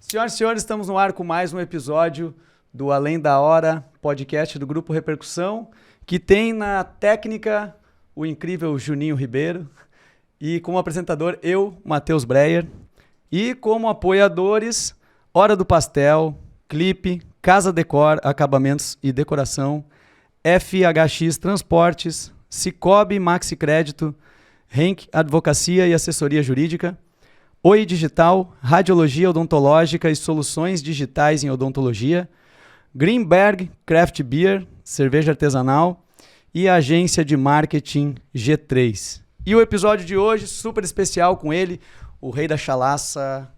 Senhoras e senhores, estamos no ar com mais um episódio do Além da Hora, podcast do Grupo Repercussão, que tem na técnica o incrível Juninho Ribeiro e como apresentador eu, Matheus Breyer, e como apoiadores Hora do Pastel, Clipe, Casa Decor, Acabamentos e Decoração, FHX Transportes, Cicobi Maxi Crédito, Henk Advocacia e Assessoria Jurídica, Oi Digital, Radiologia Odontológica e Soluções Digitais em Odontologia, Greenberg Craft Beer, cerveja artesanal e a agência de marketing G3. E o episódio de hoje, super especial com ele, o rei da chalaça,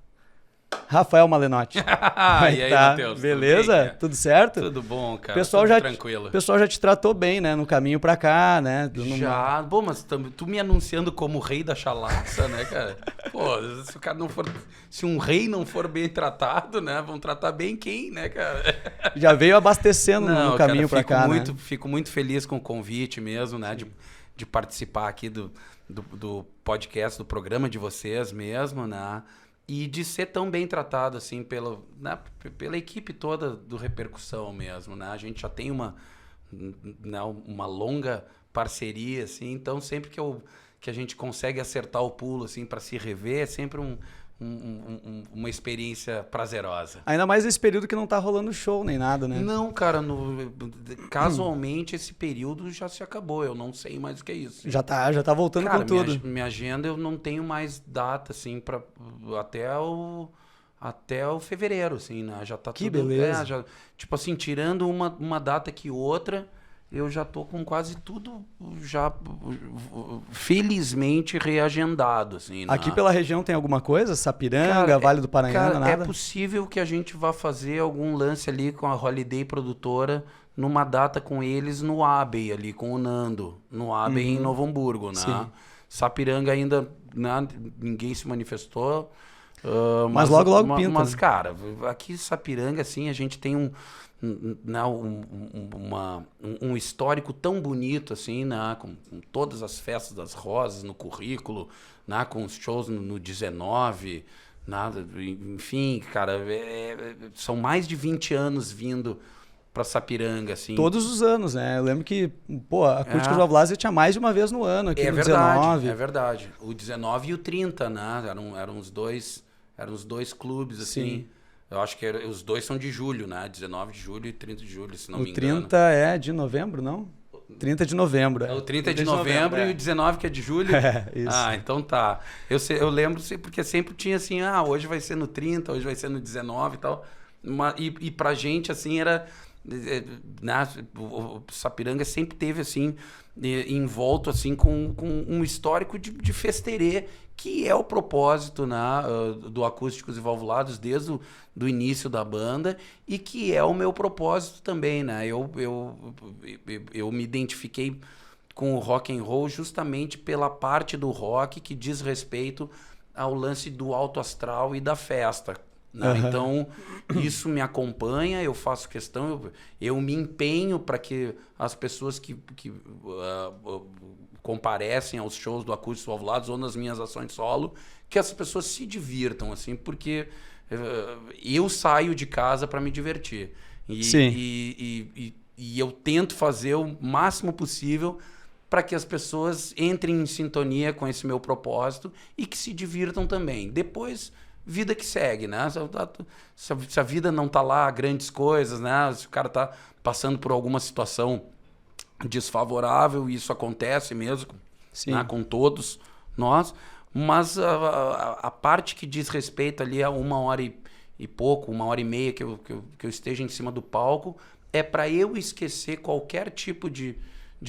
Rafael Malenotti. E aí, Matheus? Beleza? Tudo certo? Tudo bom, cara. Pessoal Tudo já tranquilo. O pessoal já te tratou bem, né? No caminho pra cá, né? Já. Bom, mas tu me anunciando como o rei da chalaça, né, cara? Pô, se o cara não for... Se um rei não for bem tratado, né? Vão tratar bem quem, né, cara? Já veio abastecendo no caminho pra cá, né? Fico muito feliz com o convite mesmo, né? De participar aqui do podcast, do programa de vocês mesmo, né? E de ser tão bem tratado, assim, pela equipe toda do Repercussão mesmo, né? A gente já tem uma longa parceria, assim, então sempre que a gente consegue acertar o pulo, assim, para se rever, é sempre uma experiência prazerosa. Ainda mais nesse período que não tá rolando show nem nada, né? Não, cara, casualmente esse período já se acabou, eu não sei mais o que é isso. Já tá voltando, cara, com tudo. Minha agenda eu não tenho mais data, assim, até o fevereiro, assim, né? Já tá que tudo... beleza. Tipo assim, tirando uma data que outra, eu já tô com quase tudo já felizmente reagendado, assim, né? Aqui pela região tem alguma coisa? Sapiranga, cara, Vale do Paranhana, nada? É possível que a gente vá fazer algum lance ali com a Holiday Produtora numa data com eles no Abbey ali, com o Nando, no Abbey em Novo Hamburgo, né? Sim. Sapiranga ainda, né, ninguém se manifestou. Mas logo pinta. Mas, cara, aqui em Sapiranga, assim, a gente tem um histórico tão bonito, assim, né? Com todas as festas das rosas no currículo, né? Com os shows no 19, nada, enfim, cara, são mais de 20 anos vindo pra Sapiranga, assim. Todos os anos, né? Eu lembro que, a Acústicos do Avlásia tinha mais de uma vez no ano, aqui no verdade, 19. É verdade. O 19 e o 30, né? Eram os dois clubes, assim. Sim. Eu acho que os dois são de julho, né? 19 de julho e 30 de julho, se não me engano. O 30 é de novembro, não? 30 de novembro. O 30 é de novembro e o 19 que é de julho? Isso. Ah, então tá. Eu lembro, porque sempre tinha assim, hoje vai ser no 30, hoje vai ser no 19 e tal. E pra gente, assim, era... O Sapiranga sempre teve, assim, envolto, assim, com um histórico de festerê, que é o propósito, né, do Acústicos e Valvulados desde do início da banda, e que é o meu propósito também, né? Eu me identifiquei com o rock and roll justamente pela parte do rock que diz respeito ao lance do alto astral e da festa, né? Uhum. Então, isso me acompanha, eu faço questão, eu me empenho para que as pessoas que comparecem aos shows do Acústicos Valvulados ou nas minhas ações solo, que as pessoas se divirtam, assim, porque eu saio de casa para me divertir. E eu tento fazer o máximo possível para que as pessoas entrem em sintonia com esse meu propósito e que se divirtam também. Depois, vida que segue, né? Se a vida não tá lá, grandes coisas, né? Se o cara tá passando por alguma situação desfavorável, e isso acontece mesmo, né, com todos nós, mas a parte que diz respeito ali a 1h e pouco, 1h30 que eu esteja em cima do palco, é para eu esquecer qualquer tipo de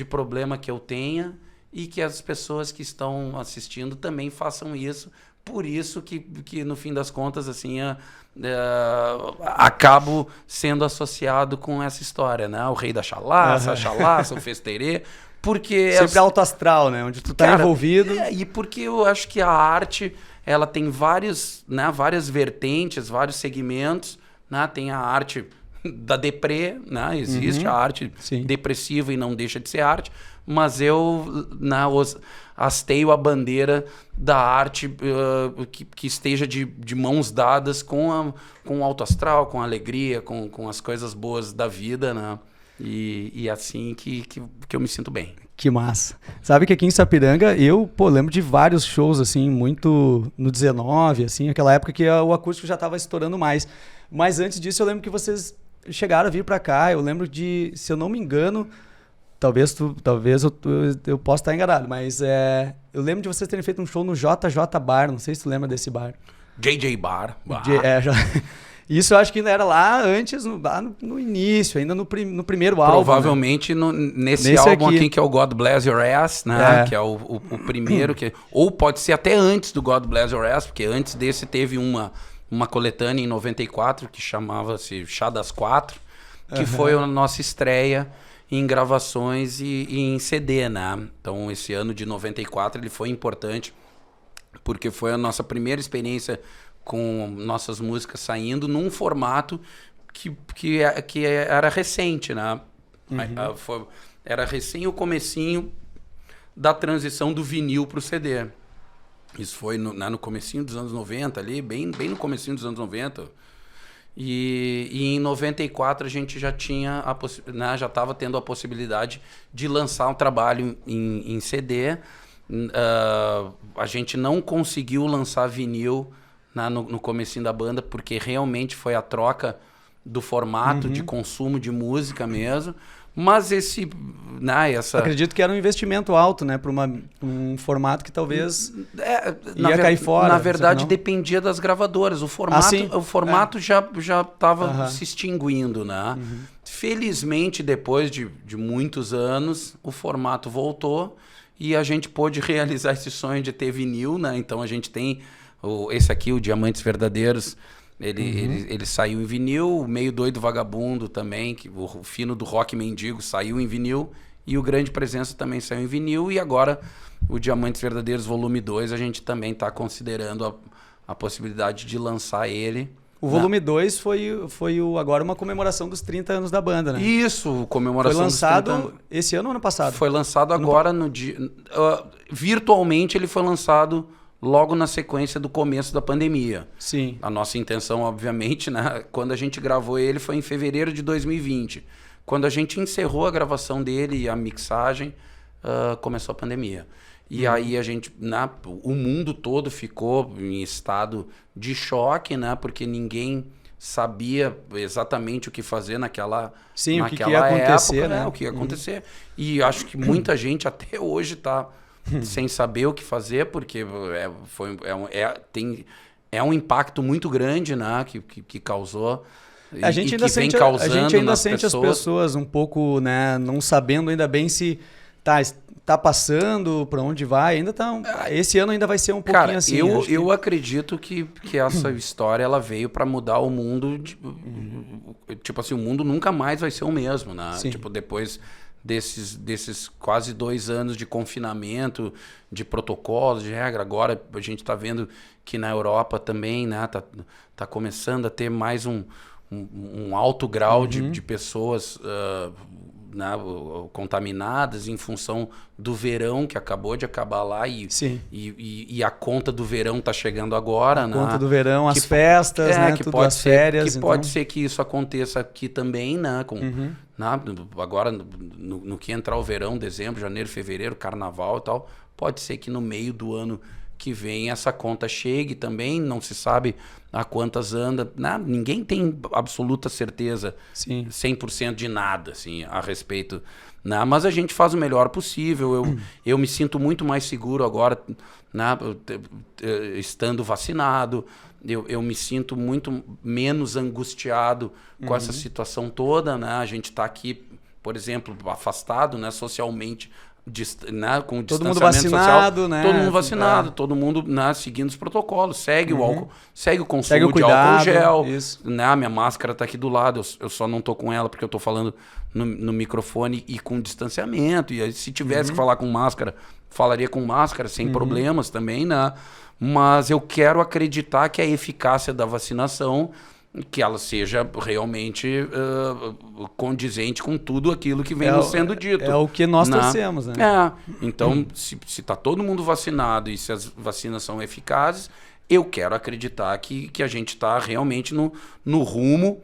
problema que eu tenha e que as pessoas que estão assistindo também façam isso. Por isso que no fim das contas, assim, acabo sendo associado com essa história, né? O rei da chalaça, a chalaça, o festeirê, porque... Sempre alto astral, né? Onde tu tá envolvido. E porque eu acho que a arte, ela tem várias vertentes, vários segmentos, né? Tem a arte da deprê, né? Existe a arte depressiva e não deixa de ser arte, mas eu hasteio a bandeira da arte que esteja de mãos dadas com o alto astral, com a alegria, com as coisas boas da vida, né? E assim que eu me sinto bem. Que massa. Sabe que aqui em Sapiranga, eu lembro de vários shows, assim, muito no 19, assim, aquela época que o acústico já estava estourando mais. Mas antes disso, eu lembro que vocês chegaram a vir para cá. Eu lembro de, se eu não me engano, talvez eu possa estar enganado, mas eu lembro de vocês terem feito um show no JJ Bar. Não sei se tu lembra desse bar. JJ Bar. Isso eu acho que ainda era lá antes, no início, ainda no primeiro álbum. Provavelmente né? nesse álbum aqui, que é o God Bless Your Ass, né? Que é o primeiro. Ou pode ser até antes do God Bless Your Ass, porque antes desse teve uma coletânea em 94 que chamava-se Chá das Quatro, que foi a nossa estreia em gravações e em CD, né? Então esse ano de 94 ele foi importante, porque foi a nossa primeira experiência com nossas músicas saindo num formato que era recente, né? Era recém o comecinho da transição do vinil para o CD. Isso foi no comecinho dos anos 90, ali, bem no comecinho dos anos 90. E em 94 a gente já tinha já estava tendo a possibilidade de lançar um trabalho em CD. A gente não conseguiu lançar vinil no comecinho da banda, porque realmente foi a troca do formato de consumo de música mesmo. Mas acredito que era um investimento alto, né? Para um formato que talvez ia cair fora. Na verdade, dependia das gravadoras. O formato já estava se extinguindo, né? Felizmente, depois de muitos anos, o formato voltou e a gente pôde realizar esse sonho de ter vinil, né? Então a gente tem esse aqui, o Diamantes Verdadeiros. Ele saiu em vinil, o Meio Doido Vagabundo também, o Fino do Rock Mendigo saiu em vinil, e o Grande Presença também saiu em vinil, e agora o Diamantes Verdadeiros Volume 2 a gente também está considerando a possibilidade de lançar ele. O volume 2 foi agora uma comemoração dos 30 anos da banda, né? Isso, comemoração dos 30 anos. Foi lançado esse ano ou ano passado? Foi lançado agora no dia... virtualmente ele foi lançado logo na sequência do começo da pandemia. Sim. A nossa intenção, obviamente, né, quando a gente gravou ele, foi em fevereiro de 2020. Quando a gente encerrou a gravação dele e a mixagem, começou a pandemia. E aí a gente, o mundo todo ficou em estado de choque, né, porque ninguém sabia exatamente o que fazer naquela o que ia acontecer, época, né? O que ia acontecer. E acho que muita gente até hoje está sem saber o que fazer, porque é um impacto muito grande, né, que causou. A gente ainda sente as pessoas um pouco, né, não sabendo ainda bem se tá passando, para onde vai. Ainda esse ano ainda vai ser um pouquinho assim. Eu acredito que essa história ela veio para mudar o mundo. Tipo assim, o mundo nunca mais vai ser o mesmo, né? Sim. Tipo, depois desses quase 2 anos de confinamento, de protocolos, de regra. Agora a gente está vendo que na Europa também, né, tá começando a ter mais um alto grau de pessoas contaminadas em função do verão que acabou de acabar lá e a conta do verão está chegando agora. A conta do verão, as festas, né, tudo, as férias. Pode ser que isso aconteça aqui também, né? Agora, no que entrar o verão, dezembro, janeiro, fevereiro, carnaval e tal, pode ser que no meio do ano que vem essa conta chegue também, não se sabe a quantas anda, ninguém tem absoluta certeza, 100% de nada assim, a respeito, mas a gente faz o melhor possível. Eu me sinto muito mais seguro agora, estando vacinado, eu me sinto muito menos angustiado com essa situação toda, né? A gente está aqui, por exemplo, afastado, né, socialmente, com o distanciamento social, todo mundo vacinado, todo mundo seguindo os protocolos, segue o álcool, segue o consumo de álcool gel, a minha máscara está aqui do lado, eu só não tô com ela porque eu tô falando no microfone e com distanciamento, e aí, se tivesse que falar com máscara, falaria com máscara sem problemas também, né? mas eu quero acreditar que a eficácia da vacinação, que ela seja realmente condizente com tudo aquilo que vem sendo dito. É o que nós torcemos, né? Então, se está todo mundo vacinado e se as vacinas são eficazes, eu quero acreditar que a gente está realmente no rumo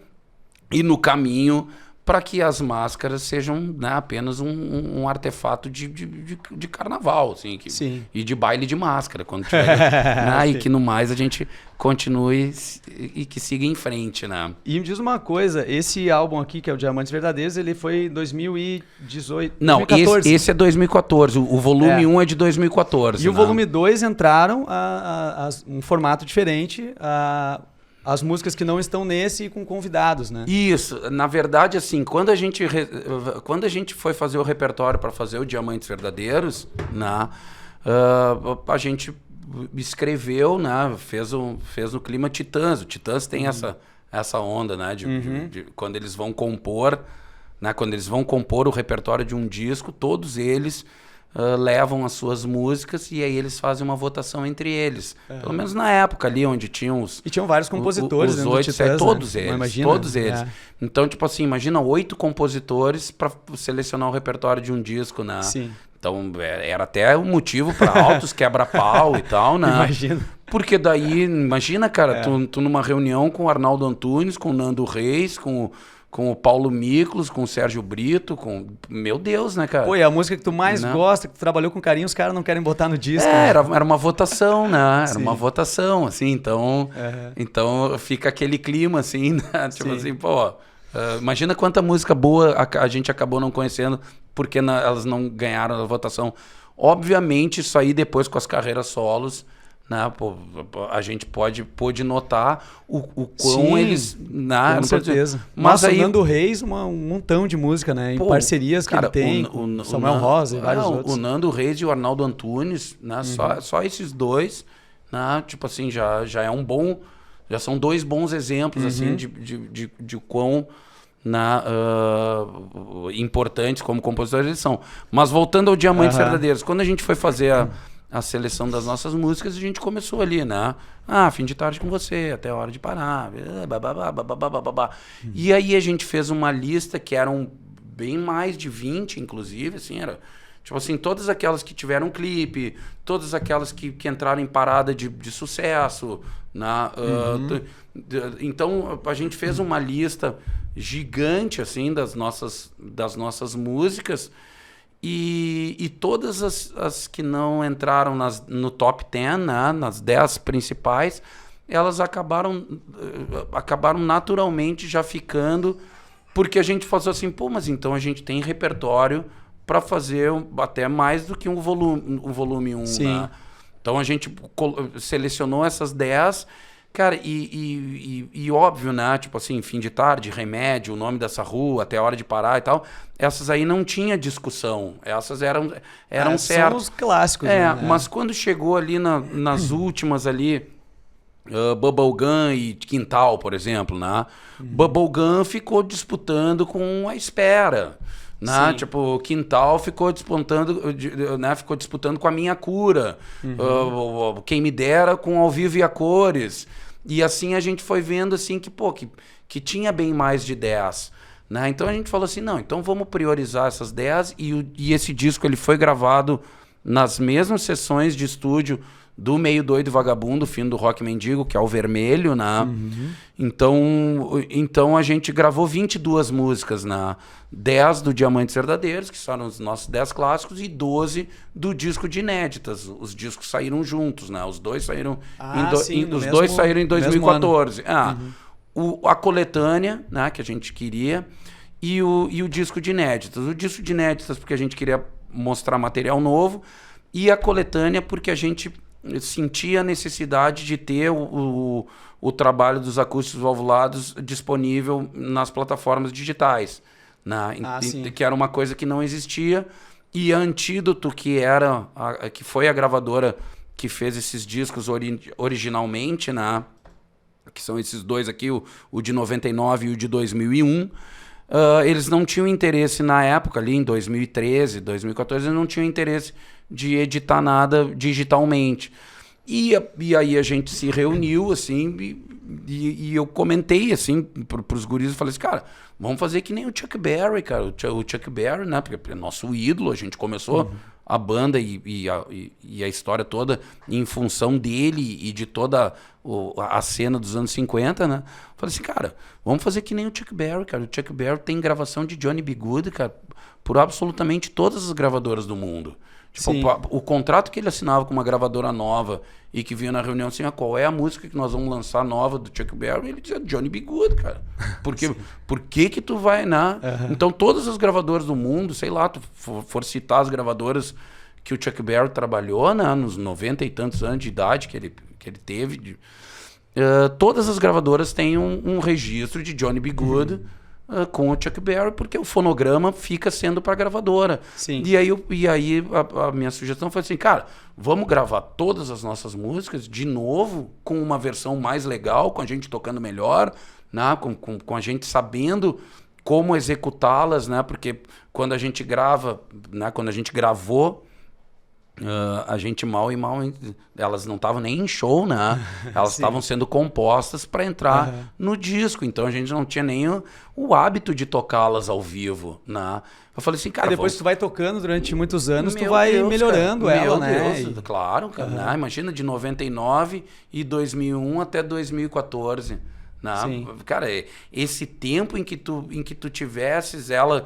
e no caminho para que as máscaras sejam, né, apenas um artefato de carnaval, assim, e de baile de máscara, quando tiver, né, e que no mais a gente continue e que siga em frente, né? E me diz uma coisa, esse álbum aqui, que é o Diamantes Verdadeiros, ele foi em 2018, Não, 2014. Esse é 2014, o volume 1 é de 2014. E o volume 2 entraram um formato diferente, as músicas que não estão nesse com convidados, né? Isso. Na verdade, assim, quando a gente foi fazer o repertório para fazer o Diamantes Verdadeiros, né, a gente escreveu, né, fez no clima Titãs. O Titãs tem essa onda, né, de quando eles vão compor, né, quando eles vão compor o repertório de um disco, todos eles levam as suas músicas e aí eles fazem uma votação entre eles. Pelo menos na época ali, onde tinham os... E tinham vários compositores, os 8, Titãs, todos né? eles. Imagina, todos eles. Então, tipo assim, imagina 8 compositores para selecionar o repertório de um disco, né? Sim. Então, era até um motivo para altos quebra-pau e tal, né? Imagina. Porque daí, imagina, cara, tu numa reunião com o Arnaldo Antunes, com o Nando Reis, com o Paulo Miklos, com o Sérgio Brito, com... Meu Deus, né, cara? Pô, e a música que tu mais gosta, que tu trabalhou com carinho, os caras não querem botar no disco. Era uma votação, né? Era uma votação, assim, então fica aquele clima, assim, né? Tipo assim, pô... imagina quanta música boa a gente acabou não conhecendo porque elas não ganharam a votação. Obviamente, isso aí depois com as carreiras solos... Né, a gente pôde notar o quão eles... Com certeza. Mas aí, o Nando Reis, um montão de música, né? Em parcerias que ele tem, o Samuel Rosa e vários outros. O Nando Reis e o Arnaldo Antunes, né? Só esses dois, né? Tipo assim, já é um bom... Já são 2 bons exemplos, assim, de quão... importantes como compositores eles são. Mas voltando ao Diamantes Verdadeiros, quando a gente foi fazer a seleção das nossas músicas, a gente começou ali, né? Fim de tarde com você, até a hora de parar. E aí a gente fez uma lista que eram bem mais de 20, inclusive, assim, era... Tipo assim, todas aquelas que tiveram clipe, todas aquelas que entraram em parada de sucesso, né? Então, a gente fez uma lista gigante, assim, das nossas músicas. E todas as que não entraram no top 10, né, nas 10 principais, elas acabaram naturalmente já ficando, porque a gente falou assim, pô, mas então a gente tem repertório para fazer até mais do que um volume 1. Né? Então a gente selecionou essas 10, cara, e óbvio, né? Tipo assim, Fim de Tarde, Remédio, O Nome dessa Rua, Até a Hora de Parar e tal. Essas aí não tinha discussão. Essas eram certas. São os clássicos. Né? Mas quando chegou ali nas últimas ali, Bubblegum e Quintal, por exemplo, né? Bubblegum ficou disputando com A Espera. Né? Tipo, Quintal ficou disputando com A Minha Cura. Quem Me Dera com Ao Vivo e a Cores. E assim a gente foi vendo assim que tinha bem mais de 10. Né? Então a gente falou assim, não, então vamos priorizar essas 10 e esse disco ele foi gravado nas mesmas sessões de estúdio do Meio Doido e Vagabundo, filme do Rock Mendigo, que é o Vermelho, né? Então a gente gravou 22 músicas, né? 10 do Diamantes Verdadeiros, que são os nossos 10 clássicos, e 12 do disco de inéditas. Os discos saíram juntos, né? Os dois saíram saíram em 2014. A coletânea, né, que a gente queria, e o disco de inéditas. O disco de inéditas porque a gente queria mostrar material novo, e a coletânea porque a gente sentia a necessidade de ter o trabalho dos acústicos valvulados disponível nas plataformas digitais, né? Que era uma coisa que não existia, e a Antídoto, que foi a gravadora que fez esses discos originalmente, né? Que são esses dois aqui, o de 99 e o de 2001, eles não tinham interesse na época, ali em 2013, 2014, eles não tinham interesse de editar nada digitalmente. E aí a gente se reuniu, assim, e eu comentei, assim, pros guris, e falei assim, cara, vamos fazer que nem o Chuck Berry, cara. O Chuck Berry, né? Porque é nosso ídolo, a gente começou a banda e a história toda em função dele e de toda a cena dos anos 50, né? Falei assim, cara, vamos fazer que nem o Chuck Berry, cara. O Chuck Berry tem gravação de Johnny B. Good, cara, por absolutamente todas as gravadoras do mundo. Tipo, o contrato que ele assinava com uma gravadora nova e que vinha na reunião assim, qual é a música que nós vamos lançar nova do Chuck Berry? Ele dizia Johnny B. Good, cara. Porque, por que tu vai, né? Então, todas as gravadoras do mundo, sei lá, tu for citar as gravadoras que o Chuck Berry trabalhou, né, nos 90 e tantos anos de idade que ele teve, todas as gravadoras têm um registro de Johnny B. Good com o Chuck Berry, porque o fonograma fica sendo para a gravadora. Sim. E aí a minha sugestão foi assim, cara, vamos gravar todas as nossas músicas de novo, com uma versão mais legal, com a gente tocando melhor, né, com a gente sabendo como executá-las, né, porque quando a gente grava, né, quando a gente gravou, a gente mal, elas não estavam nem em show, né? Elas estavam sendo compostas para entrar no disco, então a gente não tinha nem o hábito de tocá-las ao vivo, né? Eu falei assim, cara, e depois tu vai tocando durante muitos anos, tu Meu vai Deus, melhorando cara. ela, Meu né? Deus, claro, cara, né? Imagina de 99 e 2001 até 2014, né? Sim. Cara, esse tempo em que tu tivesses ela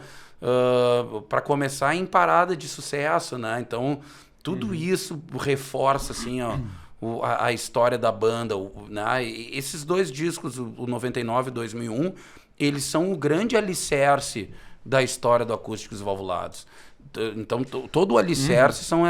para começar em parada de sucesso, né? Então tudo isso reforça assim, ó, a história da banda. Né? Esses dois discos, o 99 e 2001, eles são o grande alicerce da história do Acústicos Valvulados. Então, todo o alicerce são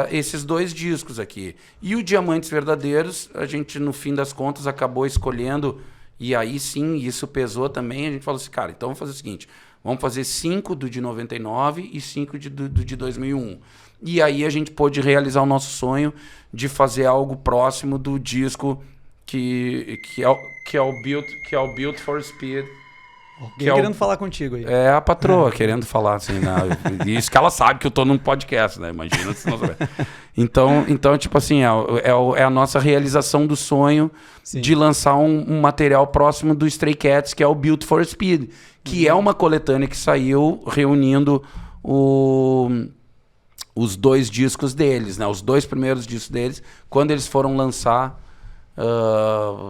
esses dois discos aqui. E o Diamantes Verdadeiros, a gente, no fim das contas, acabou escolhendo, e aí sim, isso pesou também. A gente falou assim, cara, então vamos fazer o seguinte, vamos fazer 5 do de 99 e 5 do de 2001. E aí a gente pôde realizar o nosso sonho de fazer algo próximo do disco que é o Built for Speed. Alguém querendo falar contigo aí. É a patroa querendo falar assim, né? Isso que ela sabe que eu tô num podcast, né? Imagina se não souber. Então, tipo assim, é a nossa realização do sonho de lançar um material próximo do Stray Cats, que é o Built for Speed, que é uma coletânea que saiu reunindo os dois discos deles, né? Os dois primeiros discos deles, quando eles foram lançar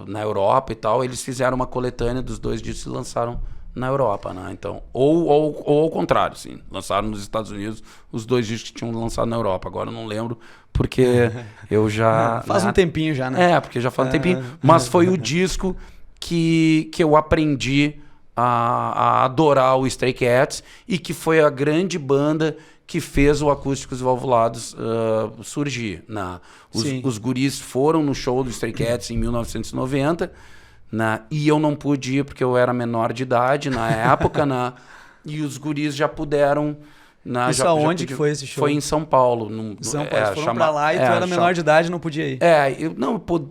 na Europa e tal, eles fizeram uma coletânea dos dois discos e lançaram na Europa, né? Então, ou ao contrário, sim, lançaram nos Estados Unidos os dois discos que tinham lançado na Europa. Agora eu não lembro, porque eu já... Faz um tempinho já, né? Porque já faz um tempinho. Mas foi o disco que eu aprendi a adorar o Stray Cats e que foi a grande banda que fez o Acústicos Valvulados surgir. Os guris foram no show do Stray Cats em 1990, e eu não pude ir porque eu era menor de idade na época, e os guris já puderam... Isso aonde que foi esse show? Foi em São Paulo. Eles foram pra lá e tu era menor de idade e não podia ir.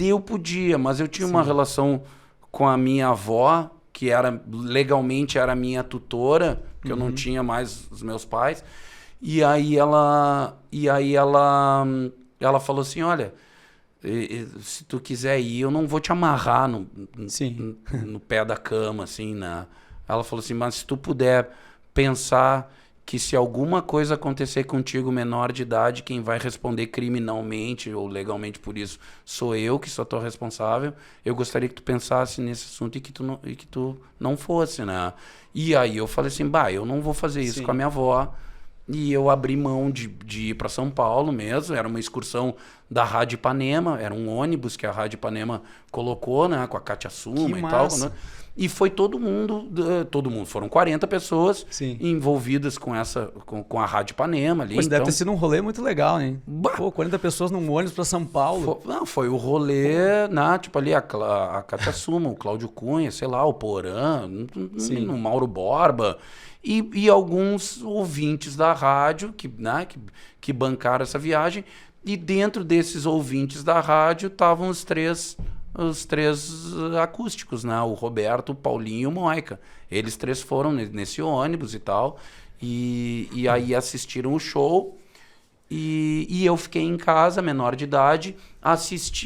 Eu podia, mas eu tinha uma relação com a minha avó, que legalmente era minha tutora, porque eu não tinha mais os meus pais. E aí ela falou assim, olha, se tu quiser ir, eu não vou te amarrar no pé da cama, assim, né? Ela falou assim, mas se tu puder pensar que se alguma coisa acontecer contigo menor de idade, quem vai responder criminalmente ou legalmente por isso sou eu, que sou tua responsável, eu gostaria que tu pensasse nesse assunto e que tu não fosse, né? E aí eu falei assim, eu não vou fazer isso com a minha avó. E eu abri mão de ir para São Paulo mesmo. Era uma excursão da Rádio Ipanema, era um ônibus que a Rádio Ipanema colocou, né, com a Kátia Suma e tal. Né? E foi todo mundo, foram 40 pessoas envolvidas com a Rádio Ipanema ali. Pois deve ter sido um rolê muito legal, hein? 40 pessoas num ônibus para São Paulo. Foi o rolê, né, tipo ali a Kátia Suma, o Cláudio Cunha, sei lá, o Porã, o Mauro Borba. E alguns ouvintes da rádio que bancaram essa viagem. E dentro desses ouvintes da rádio estavam os três acústicos, né? O Roberto, o Paulinho e o Moica. Eles três foram nesse ônibus e tal. E aí assistiram o show. E eu fiquei em casa, menor de idade,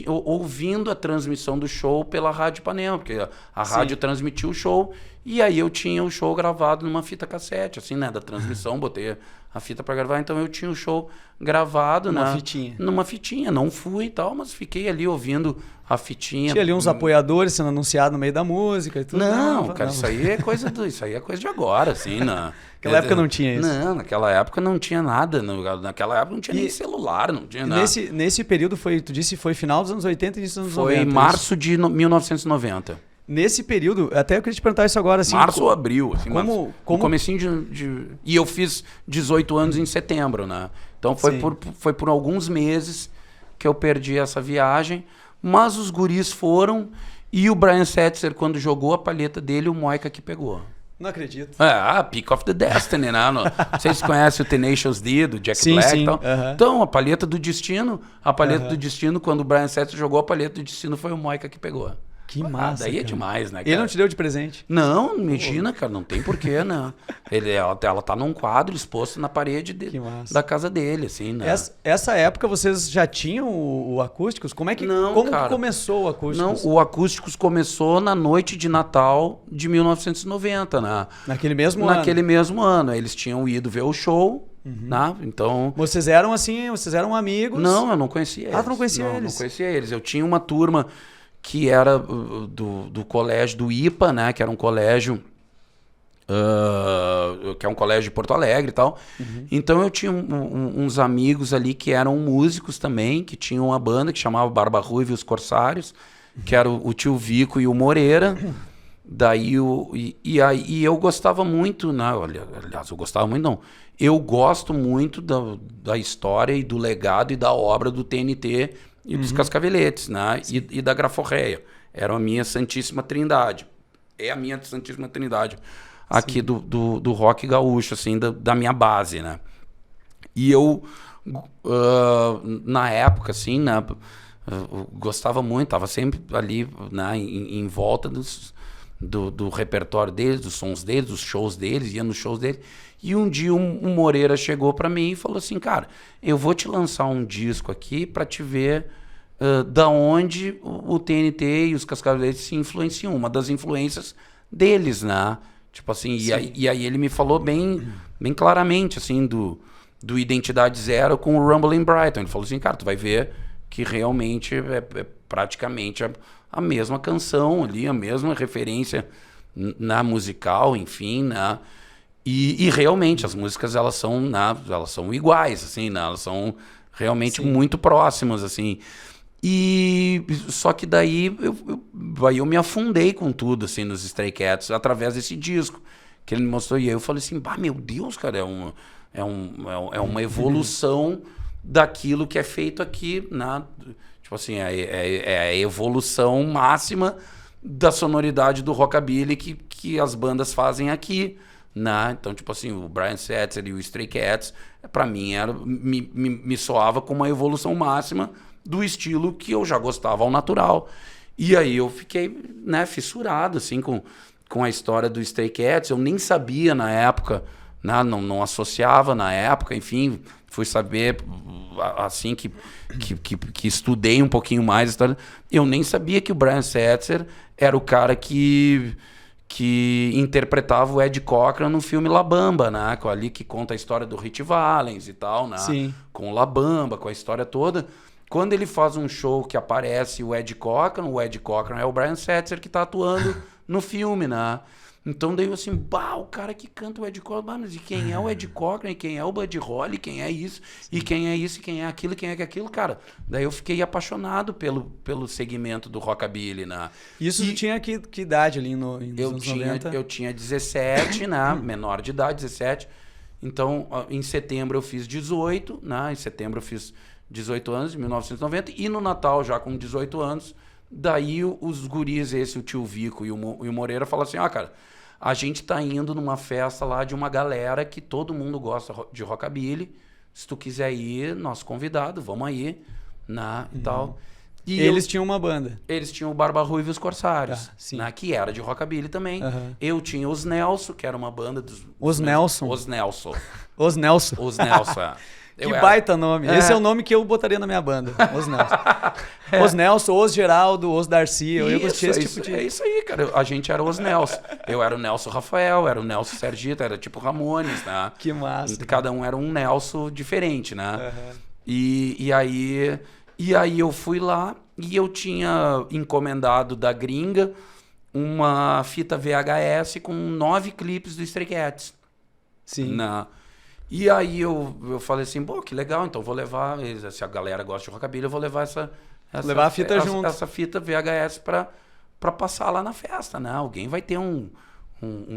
ouvindo a transmissão do show pela Rádio Ipanema, porque a rádio transmitiu o show, e aí eu tinha o show gravado numa fita cassete, assim, né, da transmissão, botei a fita para gravar, então eu tinha o show gravado numa fitinha, não fui e tal, mas fiquei ali ouvindo a fitinha. Tinha ali uns apoiadores sendo anunciados no meio da música e tudo. Não, cara, isso aí é coisa de agora, assim, naquela época não tinha isso. Não, naquela época não tinha nada, naquela época não tinha nem celular, não tinha nada. Nesse período tu disse foi final dos anos 80 e início dos anos 90. Foi março de 1990. Nesse período, até eu queria te perguntar isso agora, assim... Março ou abril, assim, como... No comecinho de... E eu fiz 18 anos em setembro, né? Então foi por alguns meses que eu perdi essa viagem, mas os guris foram e o Brian Setzer, quando jogou a palheta dele, o Moica que pegou. Não acredito. Pick of the Destiny, né? Não sei se conhece o Tenacious D, do Jack Black e tal. Então, a palheta do destino, quando o Brian Setzer jogou a palheta do destino, foi o Moica que pegou. Que massa, daí é demais, né, cara? Ele não te deu de presente? Não, imagina, cara, não tem porquê, né? Ela tá num quadro exposto na parede da casa dele, assim, né? Essa época vocês já tinham o Acústicos? Como que começou o Acústicos? Não, o Acústicos começou na noite de Natal de 1990, né? Naquele mesmo ano? Naquele mesmo ano. Eles tinham ido ver o show, né? Então... Vocês eram amigos? Não, eu não conhecia eles. Tu não conhecia eles? Não conhecia eles. Eu tinha uma turma que era do colégio do IPA, né? Que era um colégio que é um colégio de Porto Alegre e tal. Então eu tinha uns amigos ali que eram músicos também, que tinham uma banda que chamava Barba Ruiva e os Corsários, que era o tio Vico e o Moreira. Daí aí eu gostava muito, né? Aliás, eu gostava muito, não. Eu gosto muito da história e do legado e da obra do TNT e dos Cascaveletes, né? E da Graforreia. Era a minha Santíssima Trindade. É a minha Santíssima Trindade aqui do rock gaúcho, assim, da minha base, né? E eu, na época, assim, né? Eu gostava muito, estava sempre ali, né? Em volta do repertório deles, dos sons deles, dos shows deles, ia nos shows deles. E um dia um Moreira chegou para mim e falou assim, cara, eu vou te lançar um disco aqui para te ver da onde o TNT e os Cascaveletes se influenciam. Uma das influências deles, né? Tipo assim, e aí ele me falou bem claramente, assim, do Identidade Zero com o Rumble in Brighton. Ele falou assim, cara, tu vai ver que realmente é praticamente a mesma canção ali, a mesma referência na musical, enfim, né? E realmente as músicas elas são iguais, assim, né? Elas são realmente muito próximas, assim. E só que daí eu me afundei com tudo, assim, nos Stray Cats através desse disco que ele me mostrou. E aí eu falei assim, meu Deus, cara, é uma evolução daquilo que é feito aqui, né? Tipo assim, é a evolução máxima da sonoridade do rockabilly que as bandas fazem aqui, né? Então, tipo assim, o Brian Setzer e o Stray Cats, pra mim, me soava como uma evolução máxima do estilo que eu já gostava ao natural. E aí eu fiquei, né, fissurado, assim, com a história do Stray Cats. Eu nem sabia na época, né? Não associava na época, enfim, fui saber assim que estudei um pouquinho mais a história. Eu nem sabia que o Brian Setzer era o cara que interpretava o Ed Cochran no filme La Bamba, né? Ali que conta a história do Ritchie Valens e tal, né? Sim. Com La Bamba, com a história toda. Quando ele faz um show que aparece o Ed Cochran é o Brian Setzer que tá atuando no filme, né? Então daí eu assim, o cara que canta o Ed Cochran, mas e quem é o Ed Cochran, e quem é o Buddy Holly, quem é isso, e quem é isso, e quem é aquilo, quem é aquilo, cara. Daí eu fiquei apaixonado pelo segmento do rockabilly, né? Isso tinha que idade ali nos anos 90? Eu tinha 17, né? Menor de idade, 17. Então, em setembro eu fiz 18, né? Em setembro eu fiz 18 anos, de 1990, e no Natal, já com 18 anos, daí os guris, o tio Vico e o Moreira, falam assim, cara, a gente tá indo numa festa lá de uma galera que todo mundo gosta de rockabilly, se tu quiser ir, nosso convidado, vamos aí, né, e tal. E eles tinham uma banda? Eles tinham o Barba Ruiva e os Corsários, né, que era de rockabilly também. Eu tinha os Nelson, que era uma banda dos... Os Nelson? Os Nelson. Os Nelson. Os Nelson, Que baita nome. Esse é o nome que eu botaria na minha banda, Os Nelson. Os Nelson, Os Geraldo, Os Darcy. Eu gostei desse tipo de... É isso aí, cara. A gente era Os Nelson. Eu era o Nelson Rafael, era o Nelson Sergito, era tipo Ramones, né? Que massa. Cada um era um Nelson diferente, né? E aí eu fui lá e eu tinha encomendado da gringa uma fita VHS com 9 clipes do Stray Cats. Sim. E aí eu falei assim, pô, que legal, então vou levar, se a galera gosta de rockabilly, eu vou levar levar a fita junto. Essa fita VHS pra passar lá na festa, né? Alguém vai ter um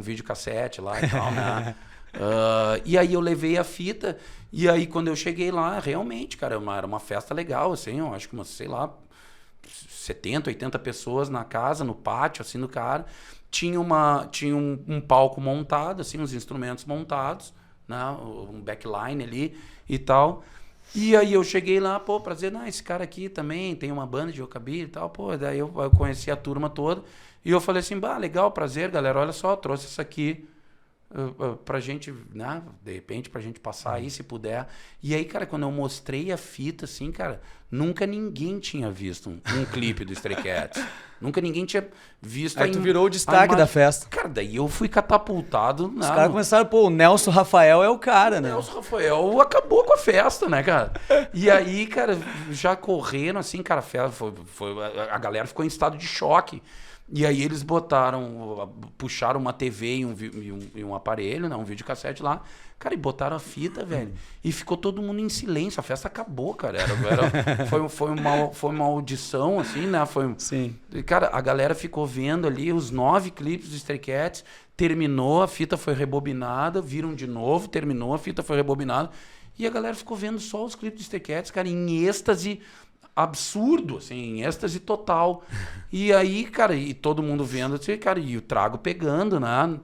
videocassete lá e tal, né? E aí eu levei a fita, e aí quando eu cheguei lá, realmente, cara, era uma festa legal, assim, eu acho que umas, sei lá, 70, 80 pessoas na casa, no pátio, assim, do cara. Tinha um palco montado, assim, uns instrumentos montados, né? Um backline ali e tal. E aí eu cheguei lá, pô, pra dizer, esse cara aqui também tem uma banda de rockabilly e tal, pô, daí eu conheci a turma toda. E eu falei assim, legal, prazer, galera, olha só, trouxe isso aqui pra gente, né, de repente, pra gente passar aí, se puder. E aí, cara, quando eu mostrei a fita, assim, cara, nunca ninguém tinha visto um clipe do Stray Cats. Nunca ninguém tinha visto. Aí tu virou o destaque da festa. Cara, daí eu fui catapultado. Os caras começaram, pô, o Nelson Rafael é o cara, né? O Nelson Rafael acabou com a festa, né, cara? E aí, cara, já correram, assim, cara, a festa a galera ficou em estado de choque. E aí eles puxaram uma TV e um aparelho, né, um videocassete lá, cara, e botaram a fita, velho. E ficou todo mundo em silêncio, a festa acabou, cara. Foi uma audição, assim, né? Sim. Cara, a galera ficou vendo ali os 9 clipes do Stray Cats, terminou, a fita foi rebobinada, viram de novo, terminou, a fita foi rebobinada, e a galera ficou vendo só os clipes do Stray Cats, cara, em êxtase absurdo, assim, em êxtase total. E aí, cara, e todo mundo vendo, assim, cara, e o trago pegando, né?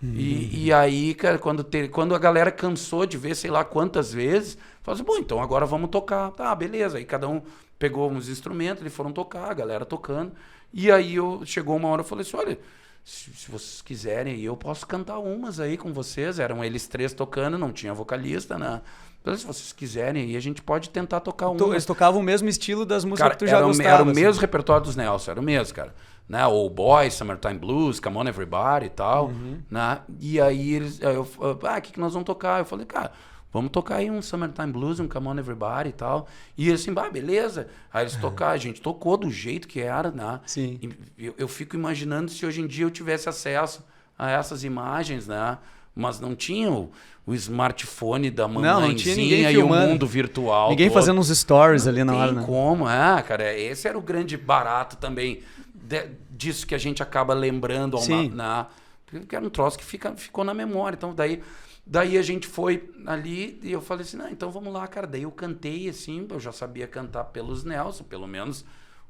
E aí, cara, quando a galera cansou de ver, sei lá quantas vezes, falou assim, bom, então agora vamos tocar. Tá, beleza. Aí cada um pegou uns instrumentos, eles foram tocar, a galera tocando. E aí chegou uma hora, eu falei assim, olha, se vocês quiserem aí, eu posso cantar umas aí com vocês. Eram eles 3 tocando, não tinha vocalista, né? Então, se vocês quiserem aí, a gente pode tentar tocar uma. Eles tocavam o mesmo estilo das músicas, cara, que tu já gostava. Era o mesmo repertório dos Nelson, era o mesmo, cara. Né? O Boys, Summertime Blues, Come On Everybody e tal. Né? E aí o que nós vamos tocar? Eu falei, cara, vamos tocar aí um Summertime Blues, um Come On Everybody e tal. E eles assim, beleza. Aí eles tocaram, a gente tocou do jeito que era, né? Sim. E eu fico imaginando se hoje em dia eu tivesse acesso a essas imagens, né? Mas não tinha o smartphone da mamãezinha e o mundo virtual. Ninguém fazendo uns stories ali na hora, né? Não tem como, cara. Esse era o grande barato também disso que a gente acaba lembrando. Porque era um troço que ficou na memória. Então, daí a gente foi ali e eu falei assim, então vamos lá, cara. Daí eu cantei, assim, eu já sabia cantar pelos Nelson, pelo menos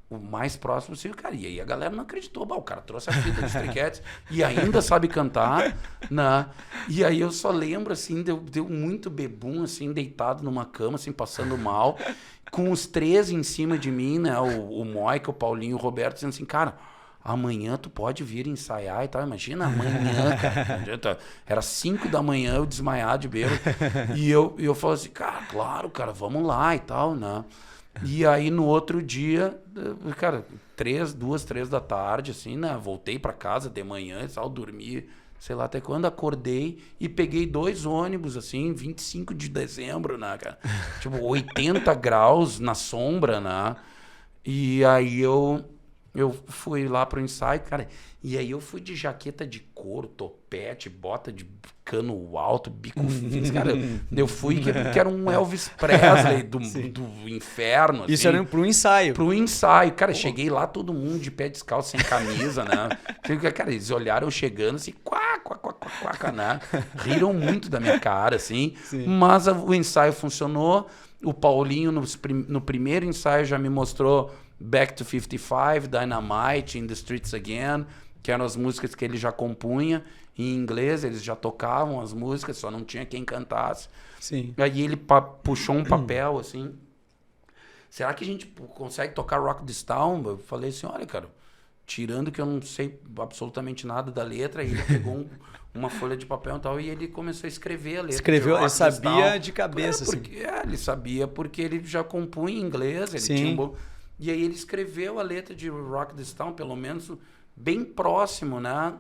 o mais próximo possível, cara. E aí a galera não acreditou. O cara trouxe a fita dos Stray Cats e ainda sabe cantar, né? E aí eu só lembro, assim, deu muito bebum, assim, deitado numa cama, assim, passando mal, com os 3 em cima de mim, né? O Moica, o Paulinho, o Roberto, dizendo assim, cara, amanhã tu pode vir ensaiar e tal. Imagina amanhã, cara. Era 5 da manhã, eu desmaiado de bêbado. E eu falo assim, cara, claro, cara, vamos lá e tal, né? E aí, no outro dia, cara, 2, 3 da tarde, assim, né? Voltei pra casa de manhã e tal, dormi, sei lá até quando, acordei e peguei 2 ônibus, assim, 25 de dezembro, né, cara? Tipo, 80 graus na sombra, né? E aí eu fui lá pro ensaio, cara, e aí eu fui de jaqueta de couro, topete, bota de cano alto, bico fino, cara, eu fui que era um Elvis Presley do inferno. Isso assim, era pro ensaio. Pro ensaio, cara, cheguei lá todo mundo de pé descalço, sem camisa, né? Cara, eles olharam eu chegando assim, quá, né? Riram muito da minha cara, assim, Sim. Mas o ensaio funcionou, o Paulinho no primeiro ensaio já me mostrou Back to 55, Dynamite, In the Streets Again, que eram as músicas que ele já compunha em inglês, eles já tocavam as músicas, só não tinha quem cantasse. Sim. Aí ele puxou um papel, assim, será que a gente consegue tocar Rock This Town? Eu falei assim, olha, cara, tirando que eu não sei absolutamente nada da letra, ele pegou uma folha de papel e tal, e ele começou a escrever a letra. Escreveu, ele sabia de cabeça, porque, assim. Ele sabia porque ele já compunha em inglês, ele tinha e aí ele escreveu a letra de Rock This Town, pelo menos bem próximo, né,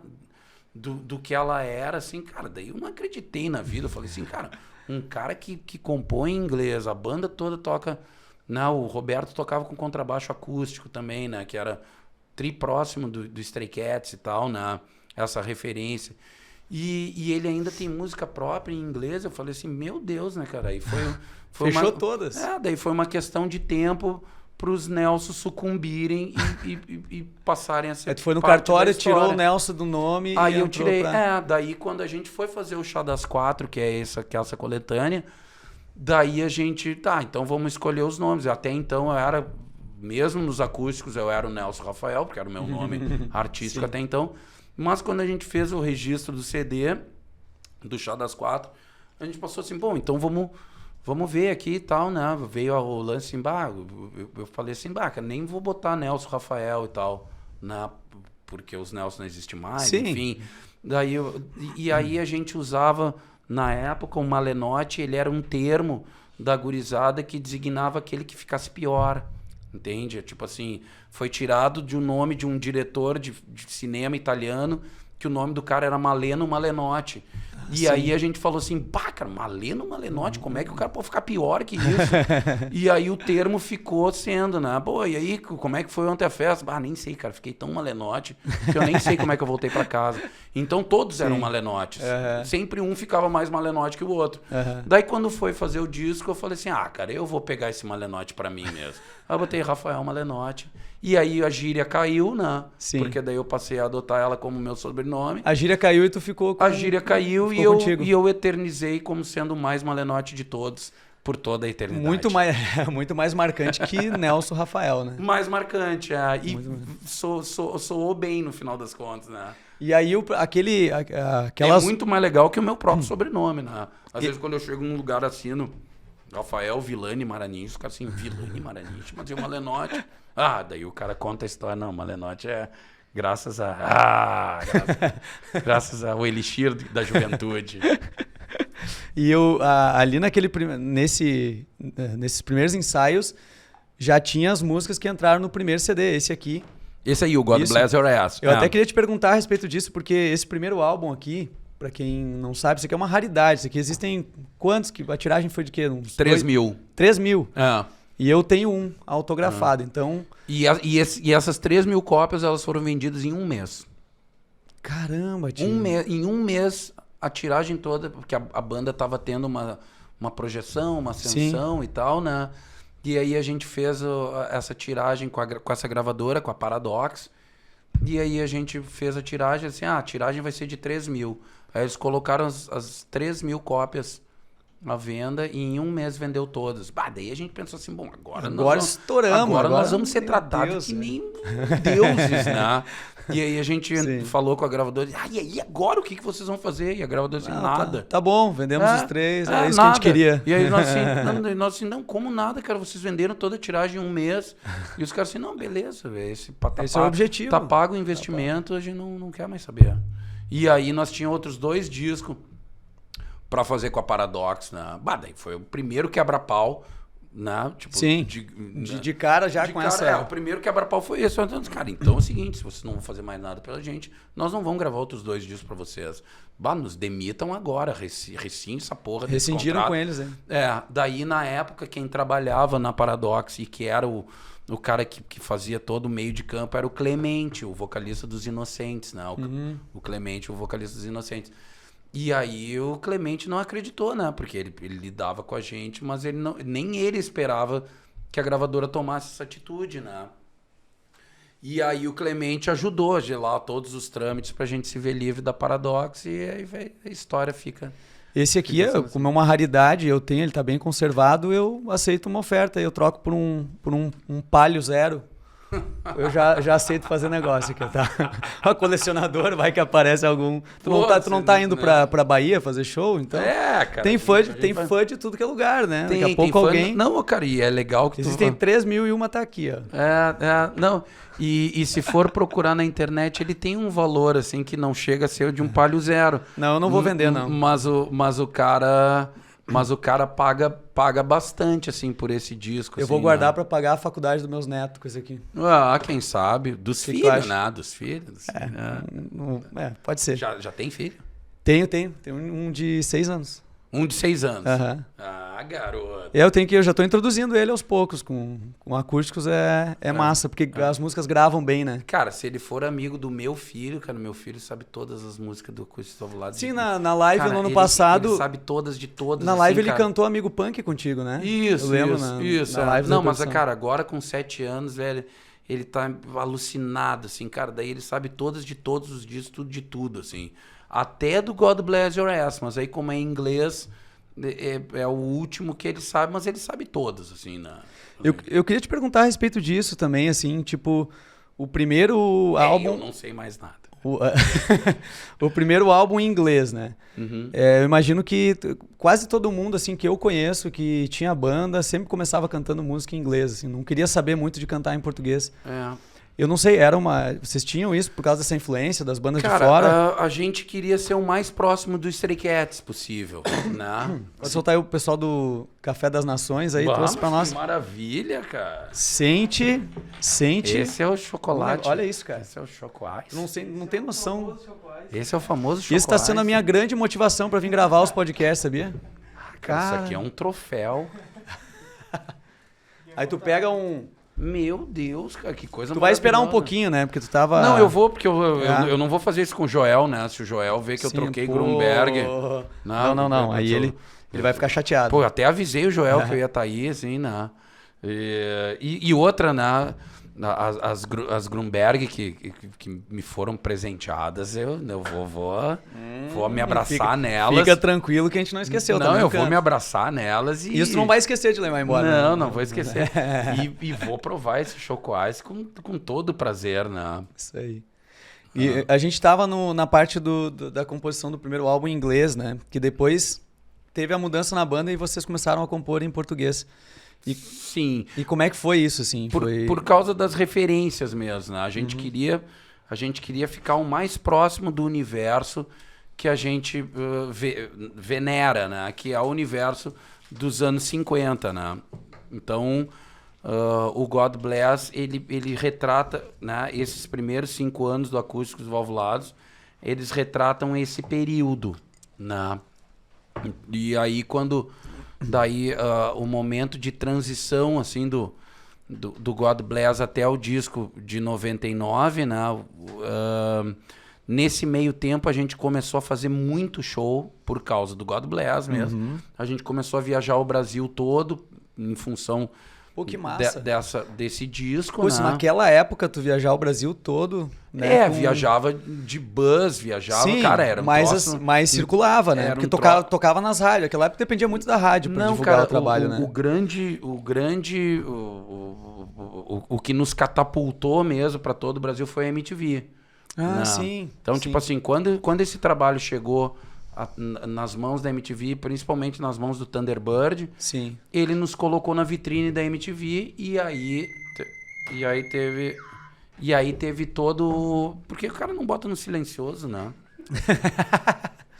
do que ela era, assim, cara, daí eu não acreditei na vida, eu falei assim, cara, um cara que compõe em inglês, a banda toda toca, né, o Roberto tocava com contrabaixo acústico também, né, que era tri próximo do Stray Cats e tal, né, essa referência. E ele ainda tem música própria em inglês. Eu falei assim, meu Deus, né, cara? Aí foi Fechou todas. Daí foi uma questão de tempo para os Nelson sucumbirem e passarem a ser. Tu foi no cartório, tirou o Nelson do nome. Aí eu tirei. Daí quando a gente foi fazer o Chá das Quatro, que é essa coletânea, daí a gente. Tá, então vamos escolher os nomes. Até então eu era, mesmo nos acústicos, eu era o Nelson Rafael, porque era o meu nome artístico até então. Mas quando a gente fez o registro do CD, do Chá das Quatro, a gente passou assim, bom, então vamos ver aqui e tal, né? Veio o lance em eu falei assim, cara, nem vou botar Nelson Rafael e tal, né? Porque os Nelson não existem mais, enfim. E aí a gente usava, na época, o malenote, ele era um termo da gurizada que designava aquele que ficasse pior. Entende? Tipo assim, foi tirado de um nome de um diretor de cinema italiano, que o nome do cara era Maleno Malenotti. E aí a gente falou assim, cara, Maleno Malenotti, como é que o cara pode ficar pior que isso? E aí o termo ficou sendo, né? Pô, e aí, como é que foi ontem a festa? Nem sei, cara, fiquei tão Malenotti que eu nem sei como é que eu voltei pra casa. Então todos eram Malenotes. Sempre um ficava mais Malenotti que o outro. Daí quando foi fazer o disco, eu falei assim, cara, eu vou pegar esse Malenotti pra mim mesmo. Aí eu botei Rafael Malenotti. E aí a gíria caiu, né? Porque daí eu passei a adotar ela como meu sobrenome. A gíria caiu e tu ficou com... A gíria caiu e eu eternizei como sendo o mais Malenotti de todos por toda a eternidade. Muito mais marcante que Nelson Rafael, né? Mais marcante, E soou bem no final das contas, né? E aí aquelas... É muito mais legal que o meu próprio sobrenome, né? Às vezes quando eu chego num lugar assino Rafael Villani Maranhos, os caras assim, Villani Maranhos, mas é o Malenotti. Daí o cara conta a história. Não, Malenotti é graças ao elixir da juventude. E ali nesses primeiros ensaios, já tinha as músicas que entraram no primeiro CD, esse aqui. Esse aí, o God Bless Your Ass. Eu até queria te perguntar a respeito disso, porque esse primeiro álbum aqui, pra quem não sabe, isso aqui é uma raridade. Isso aqui existem quantos? A tiragem foi de quê? Uns 3 mil. 3 mil. E eu tenho um autografado, então... E essas 3 mil cópias, elas foram vendidas em um mês. Caramba, tio. Em um mês, a tiragem toda, porque a banda estava tendo uma projeção, uma ascensão e tal, né? E aí a gente fez essa tiragem com essa gravadora, com a Paradox. E aí a gente fez a tiragem, assim, a tiragem vai ser de 3 mil. Aí eles colocaram as 3 mil cópias à venda e em um mês vendeu todas. Daí a gente pensou assim, bom, agora estouramos. Agora nós vamos ser tratados que nem deuses, né? E aí a gente falou com a gravadora, e aí agora o que vocês vão fazer? E a gravadora disse, nada. Tá bom, vendemos os 3, é isso nada. Que a gente queria. E aí nós assim, não, como nada, cara, vocês venderam toda a tiragem em um mês. E os caras assim, não, beleza, esse é o objetivo. Tá pago o investimento, a gente não quer mais saber. E aí nós tínhamos outros 2 discos para fazer com a Paradox, né? Daí foi o primeiro quebra-pau, né? Tipo, de cara já com essa... o primeiro quebra-pau foi esse. Então, cara, então é o seguinte, se vocês não vão fazer mais nada pela gente, nós não vamos gravar outros 2 discos para vocês. Nos demitam agora, rescindem essa porra desse contrato. Rescindiram com eles, hein? Daí na época quem trabalhava na Paradox e que era o cara que fazia todo o meio de campo era o Clemente, o vocalista dos Inocentes, né? O Clemente, o vocalista dos Inocentes. E aí o Clemente não acreditou, né? Porque ele lidava com a gente, mas nem ele esperava que a gravadora tomasse essa atitude, né? E aí o Clemente ajudou a gelar todos os trâmites pra gente se ver livre da Paradox e aí a história fica... Esse aqui, como é uma raridade, eu tenho, ele tá bem conservado, eu aceito uma oferta, eu troco por um Palio Zero, eu já aceito fazer negócio aqui, tá? O colecionador, vai que aparece algum... Tu não tá indo pra Bahia fazer show, então? Cara. Tem fã de tudo que é lugar, né? Daqui a pouco alguém... Não, cara, e é legal que Existem 3.001 tá aqui, ó. Não... E se for procurar na internet, ele tem um valor, assim, que não chega a ser o de um Palio Zero. Não, eu não vou vender, não. Mas o cara paga bastante, assim, por esse disco. Eu vou guardar pra pagar a faculdade dos meus netos com isso aqui. Quem sabe? Dos filhos, né? Dos filhos. Pode ser. Já tem filho? Tenho. Tem um de 6 anos. Um de 6 anos. Uhum. Garoto. Eu já tô introduzindo ele aos poucos. Com acústicos é massa, porque as músicas gravam bem, né? Cara, se ele for amigo do meu filho, cara, meu filho sabe todas as músicas do Acústicos Ovulados. Sim, na live cara, no ano passado... Ele sabe todas de todas. Na live ele cantou Amigo Punk contigo, né? Isso, eu lembro isso. Na live não, mas, cara, agora com 7 anos, velho, ele tá alucinado, assim, cara. Daí ele sabe todas de todos os discos, tudo de tudo, assim. Até do God Bless Your Ass, mas aí como é em inglês... É o último que ele sabe, mas ele sabe todos, assim, Eu queria te perguntar a respeito disso também, assim, tipo, o primeiro álbum... Eu não sei mais nada. O primeiro álbum em inglês, né? Uhum. Eu imagino que quase todo mundo, assim, que eu conheço, que tinha banda, sempre começava cantando música em inglês, assim, não queria saber muito de cantar em português. Eu não sei, vocês tinham isso por causa dessa influência das bandas de fora? A gente queria ser o mais próximo do Stray Cats possível, né? Pode soltar aí o pessoal do Café das Nações aí, trouxe pra nós. Que maravilha, cara. Sente. Esse é o chocolate. Olha isso, cara. Esse é o chocolate. Não tem noção. Esse é o famoso chocolate. Isso tá sendo a minha grande motivação pra vir gravar os podcasts, sabia? Cara, isso aqui é um troféu. Aí tu pega um... Meu Deus, cara, que coisa Tu vai esperar um pouquinho, né? Porque tu tava... Não, eu vou, porque eu não vou fazer isso com o Joel, né? Se o Joel ver que eu troquei Grunberg... Não. Aí ele vai ficar chateado. Pô, até avisei o Joel que eu ia estar aí, assim, né? E outra, né? As Grunberg que me foram presenteadas, eu vou me abraçar nelas. Fica tranquilo que a gente não esqueceu. Não, eu vou me abraçar nelas e... Isso tu não vai esquecer de levar embora. Não vou esquecer. E vou provar esse Choco Ice com todo prazer, né? Isso aí. E a gente tava na parte da composição do primeiro álbum em inglês, né? Que depois teve a mudança na banda e vocês começaram a compor em português. Sim. E como é que foi isso, assim? Por causa das referências mesmo, né? A gente queria ficar o mais próximo do universo que a gente venera, né? Que é o universo dos anos 50, né? Então, o God Bless, ele retrata, né? Esses primeiros 5 anos do Acústicos Valvulados, eles retratam esse período, né? E aí, o momento de transição, assim, do God Bless até o disco de 99, né? Nesse meio tempo, a gente começou a fazer muito show por causa do God Bless mesmo. A gente começou a viajar o Brasil todo em função que massa. Desse disco, né? Naquela época, tu viajar o Brasil todo, né? Viajava de bus, Sim, cara, era mas circulava, né? Porque tocava nas rádios. Naquela época dependia muito da rádio para divulgar o trabalho, né? O que nos catapultou mesmo para todo o Brasil foi a MTV. Sim. Então, sim. tipo assim, quando esse trabalho chegou nas mãos da MTV, principalmente nas mãos do Thunderbird, sim, ele nos colocou na vitrine da MTV e aí teve todo... Porque o cara não bota no silencioso, né?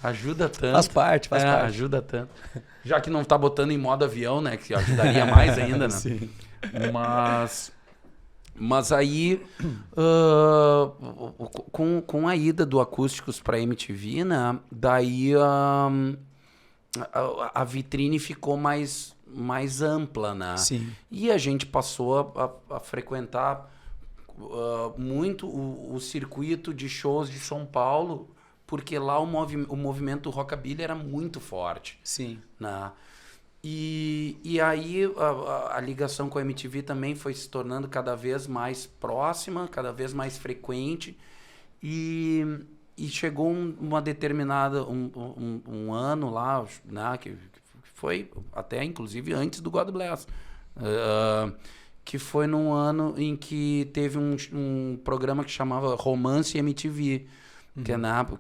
Ajuda tanto. Faz parte. Ajuda tanto. Já que não tá botando em modo avião, né? Que ajudaria mais ainda, né? Sim. Mas aí, com a ida do Acústicos para MTV, né? Daí a vitrine ficou mais ampla, né? Sim. E a gente passou a frequentar muito o circuito de shows de São Paulo, porque lá o movimento rockabilly era muito forte. Sim. Né? E aí a ligação com a MTV também foi se tornando cada vez mais próxima, cada vez mais frequente, e chegou uma determinada um ano lá, né, que foi até inclusive antes do God Bless, que foi num ano em que teve um programa que chamava Romance MTV,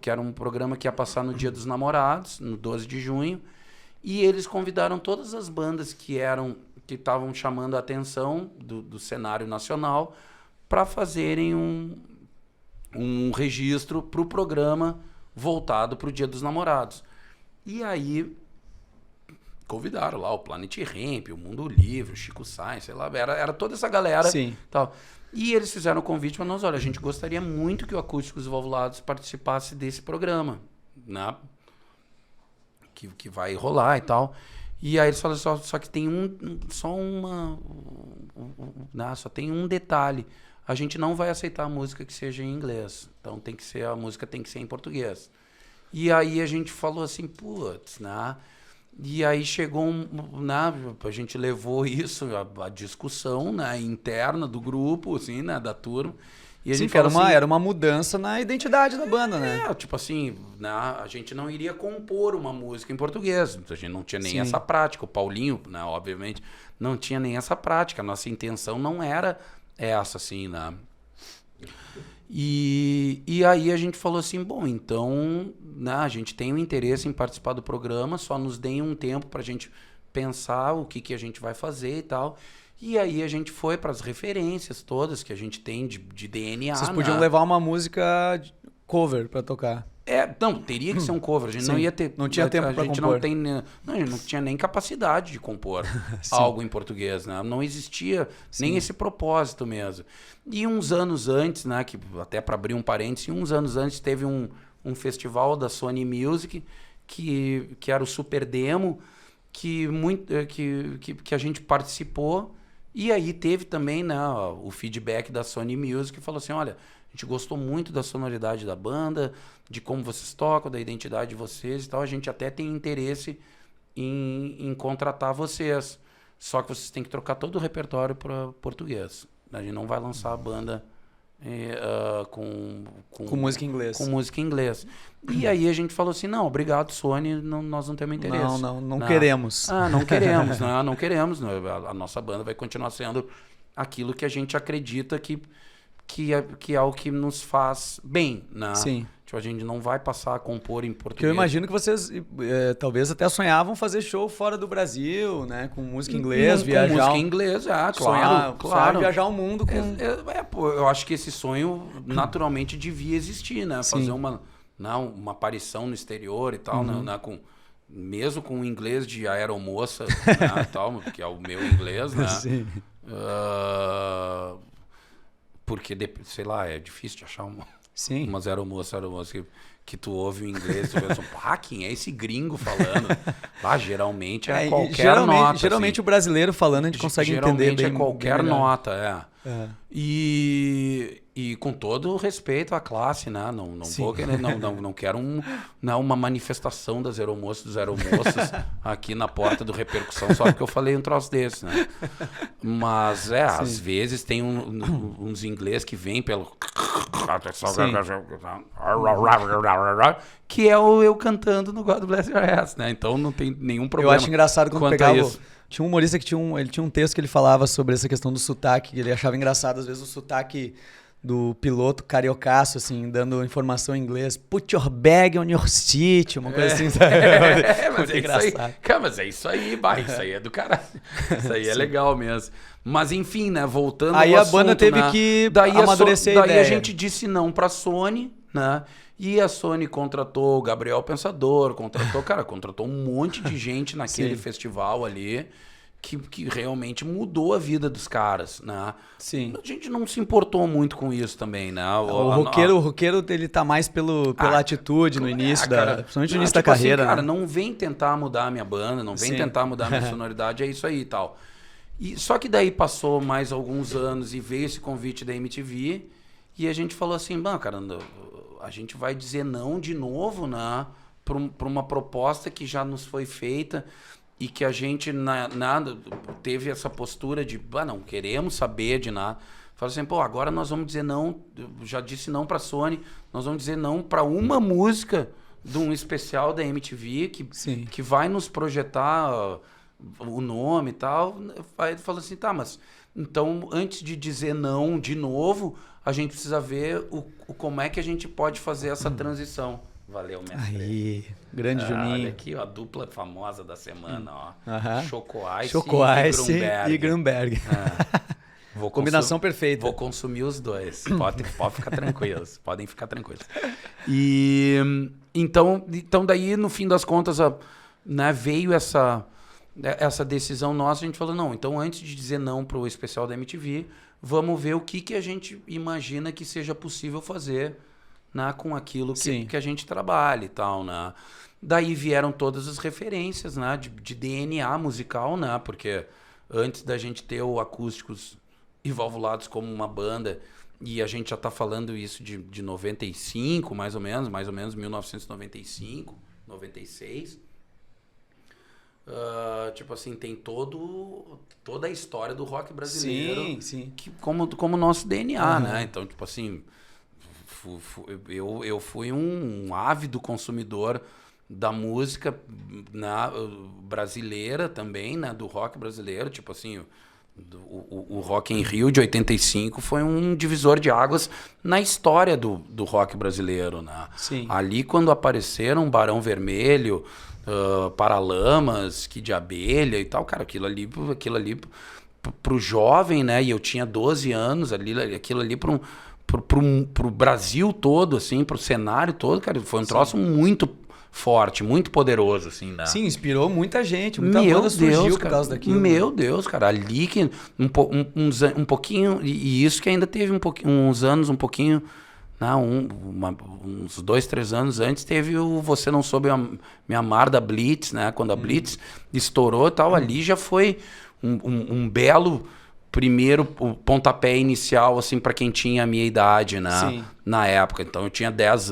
que era um programa que ia passar no Dia dos Namorados, no 12 de junho, e eles convidaram todas as bandas que estavam chamando a atenção do cenário nacional para fazerem um registro para o programa voltado para o Dia dos Namorados. E aí convidaram lá o Planet Hemp, o Mundo Livre, o Chico Sainz, sei lá, era toda essa galera. Sim. Tal. E eles fizeram o convite para nós, olha, a gente gostaria muito que o Acústicos Valvulados participasse desse programa, né? Que vai rolar e tal. E aí eles falaram, só que tem só tem um detalhe. A gente não vai aceitar a música que seja em inglês. Então a música tem que ser em português. E aí a gente falou assim, putz, né? E aí chegou a gente levou isso, a discussão, né, interna do grupo, assim, né, da turma. E a gente falou assim, era uma mudança na identidade da banda, né? Tipo assim, né, a gente não iria compor uma música em português. A gente não tinha nem essa prática. O Paulinho, né, obviamente, não tinha nem essa prática. A nossa intenção não era essa, assim, né? E aí a gente falou assim, bom, então, né, a gente tem um interesse em participar do programa, só nos deem um tempo pra gente pensar o que a gente vai fazer e tal. E aí a gente foi para as referências todas que a gente tem de DNA. Vocês podiam levar uma música cover para tocar. Não, teria que ser um cover. A gente não ia ter... Não tinha tempo para compor. A gente não tinha nem capacidade de compor algo em português, né? Não existia nem esse propósito mesmo. E uns anos antes, né? Que, até para abrir um parênteses, uns anos antes teve um festival da Sony Music que era o Super Demo, que a gente participou. E aí teve também, né, o feedback da Sony Music, que falou assim, olha, a gente gostou muito da sonoridade da banda, de como vocês tocam, da identidade de vocês e tal. A gente até tem interesse em contratar vocês. Só que vocês têm que trocar todo o repertório para português. A gente não vai lançar a banda com música em inglês. Com música em inglês. E aí a gente falou assim, não, obrigado, Sony, nós não temos interesse. Não queremos. Não queremos, não queremos. A nossa banda vai continuar sendo aquilo que a gente acredita que é o que nos faz bem, né? Sim. Tipo, a gente não vai passar a compor em português. Porque eu imagino que vocês talvez até sonhavam fazer show fora do Brasil, né? Com música em inglês, viajar. Com música em inglês, claro. Viajar o mundo com... eu acho que esse sonho naturalmente devia existir, né? Sim. Fazer uma aparição no exterior e tal, né? Mesmo com o inglês de aeromoça, né? Tal, que é o meu inglês, né? Sim. Porque, sei lá, é difícil de achar Sim. umas aeromoças que tu ouve o inglês, tu pensa, quem é esse gringo falando? Geralmente é qualquer nota. Geralmente assim, o brasileiro falando a gente consegue entender bem. Geralmente é qualquer nota, E com todo o respeito à classe, né? Não quero uma manifestação das aeromoças dos aeromoços aqui na porta do Repercussão, só porque eu falei um troço desse, né? Mas, às vezes tem uns inglês que vêm pelo... que é eu cantando no God Bless Your Ass, né? Então não tem nenhum problema. Eu acho engraçado quando pegava... Tinha um humorista que ele tinha um texto que ele falava sobre essa questão do sotaque, que ele achava engraçado, às vezes, o sotaque do piloto cariocaço, assim, dando informação em inglês. Put your bag on your seat, uma coisa assim. Mas é engraçado. Mas é isso aí, isso aí é do caralho. Isso aí é legal mesmo. Mas enfim, né, voltando aí ao assunto, a banda teve que amadurecer a ideia. Daí a gente disse não pra Sony, né? E a Sony contratou o Gabriel Pensador, contratou um monte de gente naquele festival ali que realmente mudou a vida dos caras, né? Sim. A gente não se importou muito com isso também, né? O roqueiro ele tá mais pela atitude no início, principalmente no início da carreira. Assim, cara, não vem tentar mudar a minha banda, não vem tentar mudar a minha sonoridade, é isso aí e tal. Só que daí passou mais alguns anos e veio esse convite da MTV e a gente falou assim, cara, a gente vai dizer não de novo, né? Para uma proposta que já nos foi feita e que a gente teve essa postura de, não queremos saber de nada. Fala assim, agora nós vamos dizer não, eu já disse não para a Sony, nós vamos dizer não para uma música de um especial da MTV que vai nos projetar o nome e tal. Aí ele falou assim, mas Então, antes de dizer não de novo, a gente precisa ver como é que a gente pode fazer essa transição. Valeu, mestre. Aí, grande Juninho. Olha aqui, ó, a dupla famosa da semana, ó. Choco Ice e Grunberg. Combinação perfeita. Vou consumir os dois. Pode ficar tranquilos. Podem ficar tranquilos. E então daí, no fim das contas, né, veio essa decisão nossa. A gente falou, não, então antes de dizer não pro especial da MTV, vamos ver o que a gente imagina que seja possível fazer, né, com aquilo que a gente trabalha e tal, né? Daí vieram todas as referências, né, de DNA musical, né? Porque antes da gente ter o Acústicos e Valvulados como uma banda, e a gente já tá falando isso de 95, mais ou menos 1995, 96. Tipo assim, tem toda a história do rock brasileiro como nosso DNA, né? Então, tipo assim, eu fui um ávido consumidor da música brasileira também, né? Do rock brasileiro, tipo assim, o Rock in Rio de 85 foi um divisor de águas na história do rock brasileiro, né? Sim. Ali, quando apareceram Barão Vermelho, Paralamas, Kid de Abelha e tal, cara, aquilo ali pro jovem, né? E eu tinha 12 anos, aquilo ali pro Brasil todo, assim, pro cenário todo, cara, foi um troço muito forte, muito poderoso, assim, né? Sim, inspirou muita gente, muita banda surgiu por causa daquilo. Meu Deus, cara, ali que um pouquinho, e isso que ainda teve uns anos, um pouquinho, não, uns 2, 3 anos antes, teve o Você Não Soube Me Amar da Blitz, né? Quando a Blitz estourou e tal, ali já foi um belo primeiro pontapé inicial, assim, para quem tinha a minha idade, né? Sim. Na época. Então eu tinha 10,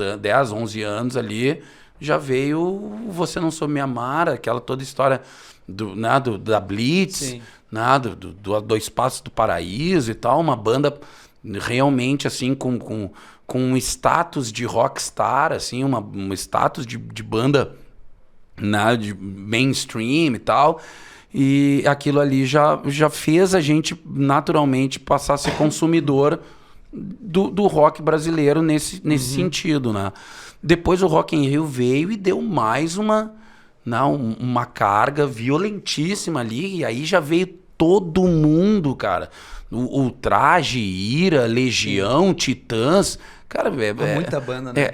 11 anos ali, já veio Você Não Soube Me Amar, aquela toda história da Blitz, né? Do Espaço do Paraíso e tal, uma banda realmente assim com um status de rockstar, assim, um status de banda, né, de mainstream e tal. E aquilo ali já fez a gente naturalmente passar a ser consumidor do rock brasileiro nesse sentido, né? Depois o Rock in Rio veio e deu mais uma carga violentíssima ali, e aí já veio todo mundo, cara. O Traje, Ira, Legião, Titãs, cara, muita banda, né?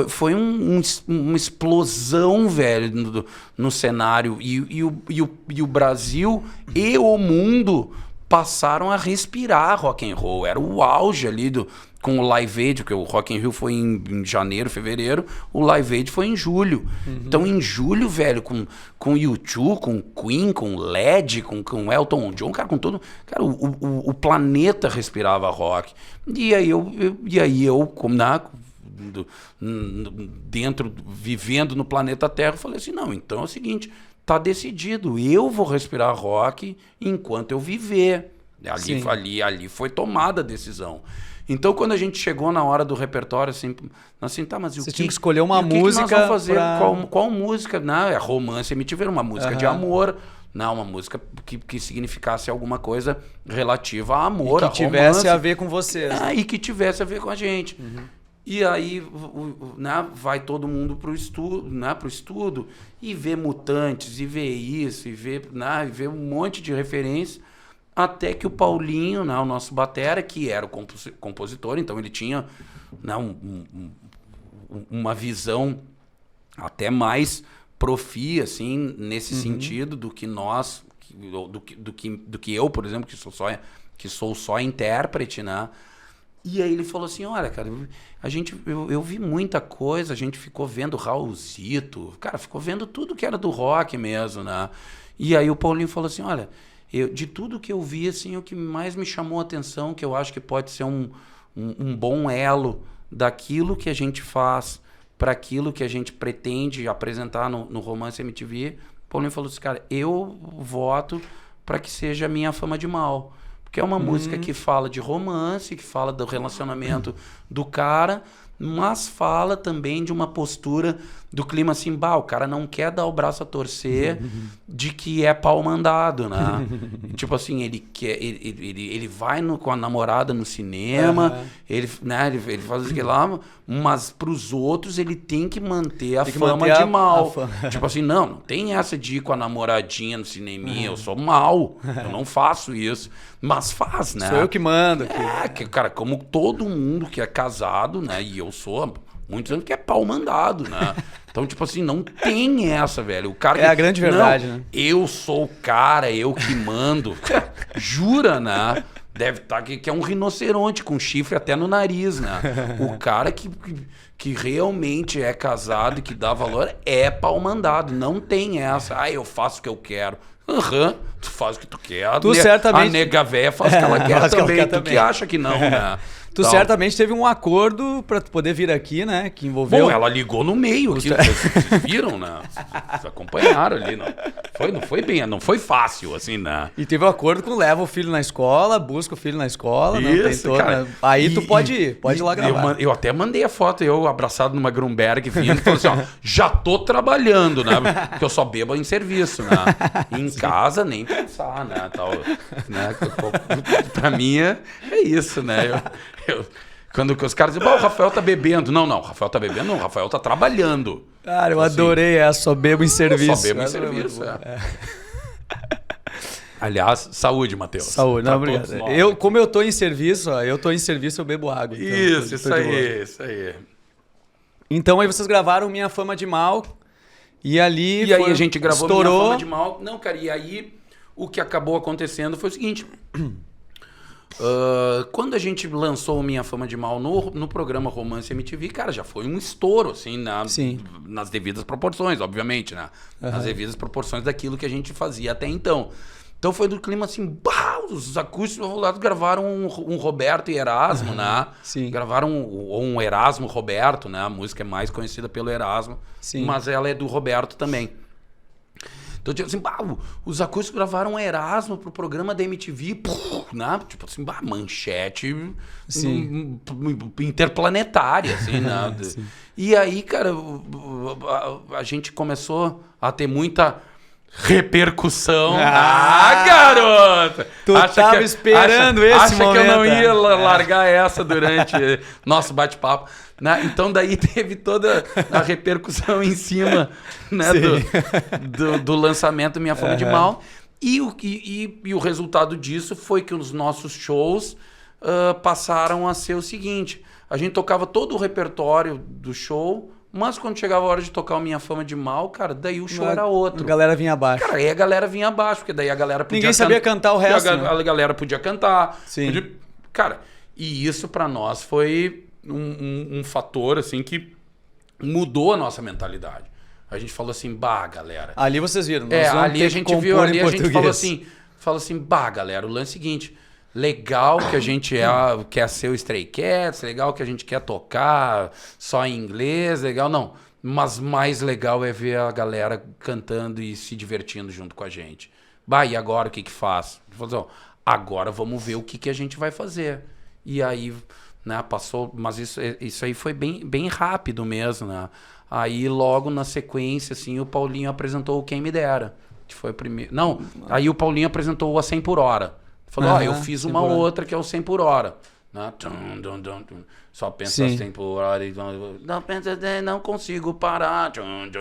Foi uma explosão, velho, no cenário, e o Brasil e o mundo passaram a respirar rock and roll. Era o auge ali com o Live Aid, porque o Rock in Rio foi em janeiro, fevereiro, o Live Aid foi em julho. Então, em julho, velho, com U2, com Queen, com Led, com Elton John, cara, com todo... Cara, o planeta respirava rock. E aí eu como vivendo no planeta Terra, falei assim, não, então é o seguinte, tá decidido, eu vou respirar rock enquanto eu viver. Ali foi tomada a decisão. Então, quando a gente chegou na hora do repertório, assim, tá, mas você tinha que escolher uma música. Que nós vamos fazer? Qual música? Não, é Romance MTV, uma música de amor. Não, uma música que significasse alguma coisa relativa a amor, e que tivesse a ver com você. E que tivesse a ver com a gente. E aí vai todo mundo pro estudo e vê Mutantes, e vê isso, e vê um monte de referência. Até que o Paulinho, o nosso batera, que era o compositor, então ele tinha uma visão até mais profia, assim, nesse sentido, do que nós, do que eu, por exemplo, que sou só intérprete, né? E aí ele falou assim, olha, cara, eu vi muita coisa, a gente ficou vendo Raulzito, cara, ficou vendo tudo que era do rock mesmo, né? E aí o Paulinho falou assim, olha... de tudo que eu vi, assim, o que mais me chamou a atenção, que eu acho que pode ser um bom elo daquilo que a gente faz para aquilo que a gente pretende apresentar no Romance MTV, o Paulinho falou assim, cara, eu voto para que seja a Minha Fama de Mal. Porque é uma música que fala de romance, que fala do relacionamento do cara, mas fala também de uma postura do clima assim, o cara não quer dar o braço a torcer de que é pau mandado, né? Tipo assim, ele vai com a namorada no cinema, ele faz aquilo lá, mas pros outros ele tem que manter a fama de mal. Tipo assim, não tem essa de ir com a namoradinha no cineminha, eu sou mal, eu não faço isso. Mas faz, né? Sou eu que mando. Cara, como todo mundo que é casado, né? E eu sou há muitos anos que é pau mandado, né? Então, tipo assim, não tem essa, velho. O cara a grande verdade, né? Eu sou o cara, eu que mando. Jura, né? Deve estar que é um rinoceronte com chifre até no nariz, né? O cara que realmente é casado e que dá valor é pau mandado. Não tem essa. Eu faço o que eu quero. Tu faz o que tu quer. Certamente... A nega véia faz o que ela quer também. Tu que acha que não, né? Tu certamente teve um acordo pra poder vir aqui, né? Que envolveu... Bom, ela ligou no meio aqui, vocês viram, né? Vocês acompanharam ali, não foi fácil, assim, né? E teve um acordo com leva o filho na escola, busca o filho na escola, isso, não tem cara. Aí tu pode ir lá gravar. Eu até mandei a foto, eu abraçado numa Grunberg, vindo, falei assim, já tô trabalhando, né? Porque eu só bebo em serviço, né? Em casa, nem pensar, né? Tal, né? Pra mim é isso, né? Quando os caras dizem, o Rafael tá bebendo. Não, o Rafael tá bebendo, não, o Rafael tá trabalhando. Cara, eu adorei essa, só bebo em serviço. Só bebo em serviço, Aliás, saúde, Matheus. Saúde, não, obrigado. Como eu tô em serviço, eu bebo água. Então, isso aí. Então aí vocês gravaram Minha Fama de Mal e ali... E aí a gente gravou estourou. Minha Fama de Mal. Não, cara, e aí o que acabou acontecendo foi o seguinte... quando a gente lançou Minha Fama de Mal no programa Romance MTV, cara, já foi um estouro, assim, nas devidas proporções, obviamente, né? Nas devidas proporções daquilo que a gente fazia até então. Então foi do clima assim, os acústicos rolados gravaram um Roberto e Erasmo, né? Sim. Gravaram um Erasmo Roberto, né? A música é mais conhecida pelo Erasmo, mas ela é do Roberto também. Então, tipo assim, os acústicos gravaram um Erasmo pro programa da MTV, né? Tipo assim, manchete interplanetária, assim, né? E aí, cara, a gente começou a ter muita repercussão. Garota! Tu tava esperando esse momento. Acha que eu não ia largar essa durante nosso bate-papo. Né? Então daí teve toda a repercussão em cima, né, do lançamento Minha Fama de Mal. E o resultado disso foi que os nossos shows passaram a ser o seguinte. A gente tocava todo o repertório do show, mas quando chegava a hora de tocar o Minha Fama de Mal, cara, daí o show era outro. A galera vinha abaixo. Cara, aí a galera vinha abaixo, porque daí a galera podia Ninguém sabia cantar o resto. A galera podia cantar. Sim. Cara, e isso pra nós foi um fator, assim, que mudou a nossa mentalidade. A gente falou assim, galera... Ali vocês viram. Ali a gente viu, ali a gente falou assim, galera, o lance é o seguinte... Legal que a gente quer ser o Stray Cats, legal que a gente quer tocar só em inglês, legal, não. Mas mais legal é ver a galera cantando e se divertindo junto com a gente. E agora o que faz? Agora vamos ver o que a gente vai fazer. E aí, né, passou, mas isso aí foi bem rápido mesmo, né? Aí logo na sequência, assim, o Paulinho apresentou o Quem Me Dera, que foi o primeiro. Não, aí o Paulinho apresentou o A 100 por Hora. Falou, eu fiz uma outra que é o 100 por hora. Né? Só pensa 100 por hora e não pensa, não consigo parar.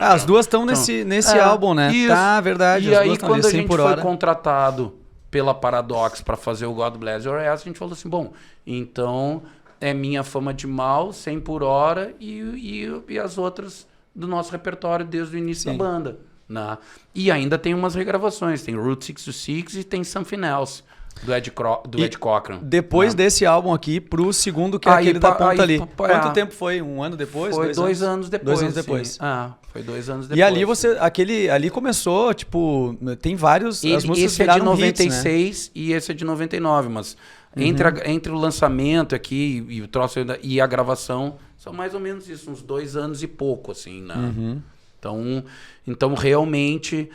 As duas estão nesse álbum, né? Isso. Tá, verdade. E aí quando a gente foi contratado pela Paradox para fazer o God Bless Your Ass, a gente falou assim, bom, então é Minha Fama de Mal, 100 por hora e as outras do nosso repertório desde o início da banda. Né? E ainda tem umas regravações, tem Route 66 e tem Something Else. Do Ed Cochran. Depois desse álbum aqui, pro segundo, que é aquele da ponta ali. Quanto tempo foi? Um ano depois? Foi 2 anos depois. 2 anos depois. Foi 2 anos depois. E ali ali começou, tipo, tem vários... As músicas esse é de 96 hits, né? E esse é de 99, mas entre o lançamento aqui e o troço e a gravação, são mais ou menos isso, uns 2 anos e pouco, assim, né? Então realmente...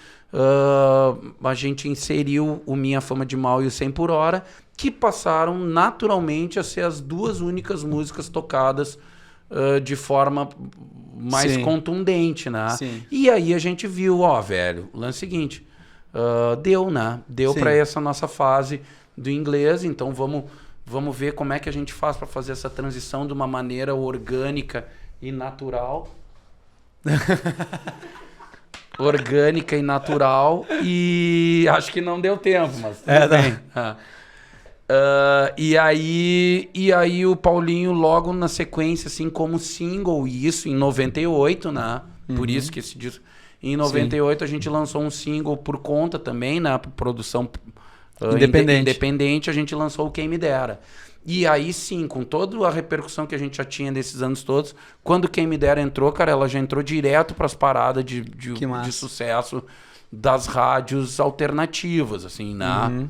a gente inseriu o Minha Fama de Mal e o 100 por hora, que passaram naturalmente a ser as duas únicas músicas tocadas de forma mais contundente, né? Sim. E aí a gente viu, velho, o lance seguinte, deu, né? Deu para essa nossa fase do inglês, então vamos ver como é que a gente faz para fazer essa transição de uma maneira orgânica e natural. Orgânica e natural, e acho que não deu tempo, mas tudo bem. E aí o Paulinho logo na sequência, assim, como single, e isso em 98, né? Por isso que esse disco... Em 98 a gente lançou um single por conta também, né? Produção independente, a gente lançou o Quem Me Dera. E aí sim, com toda a repercussão que a gente já tinha desses anos todos, quando Quem Me Dera entrou, cara, ela já entrou direto para as paradas de sucesso das rádios alternativas, assim, né?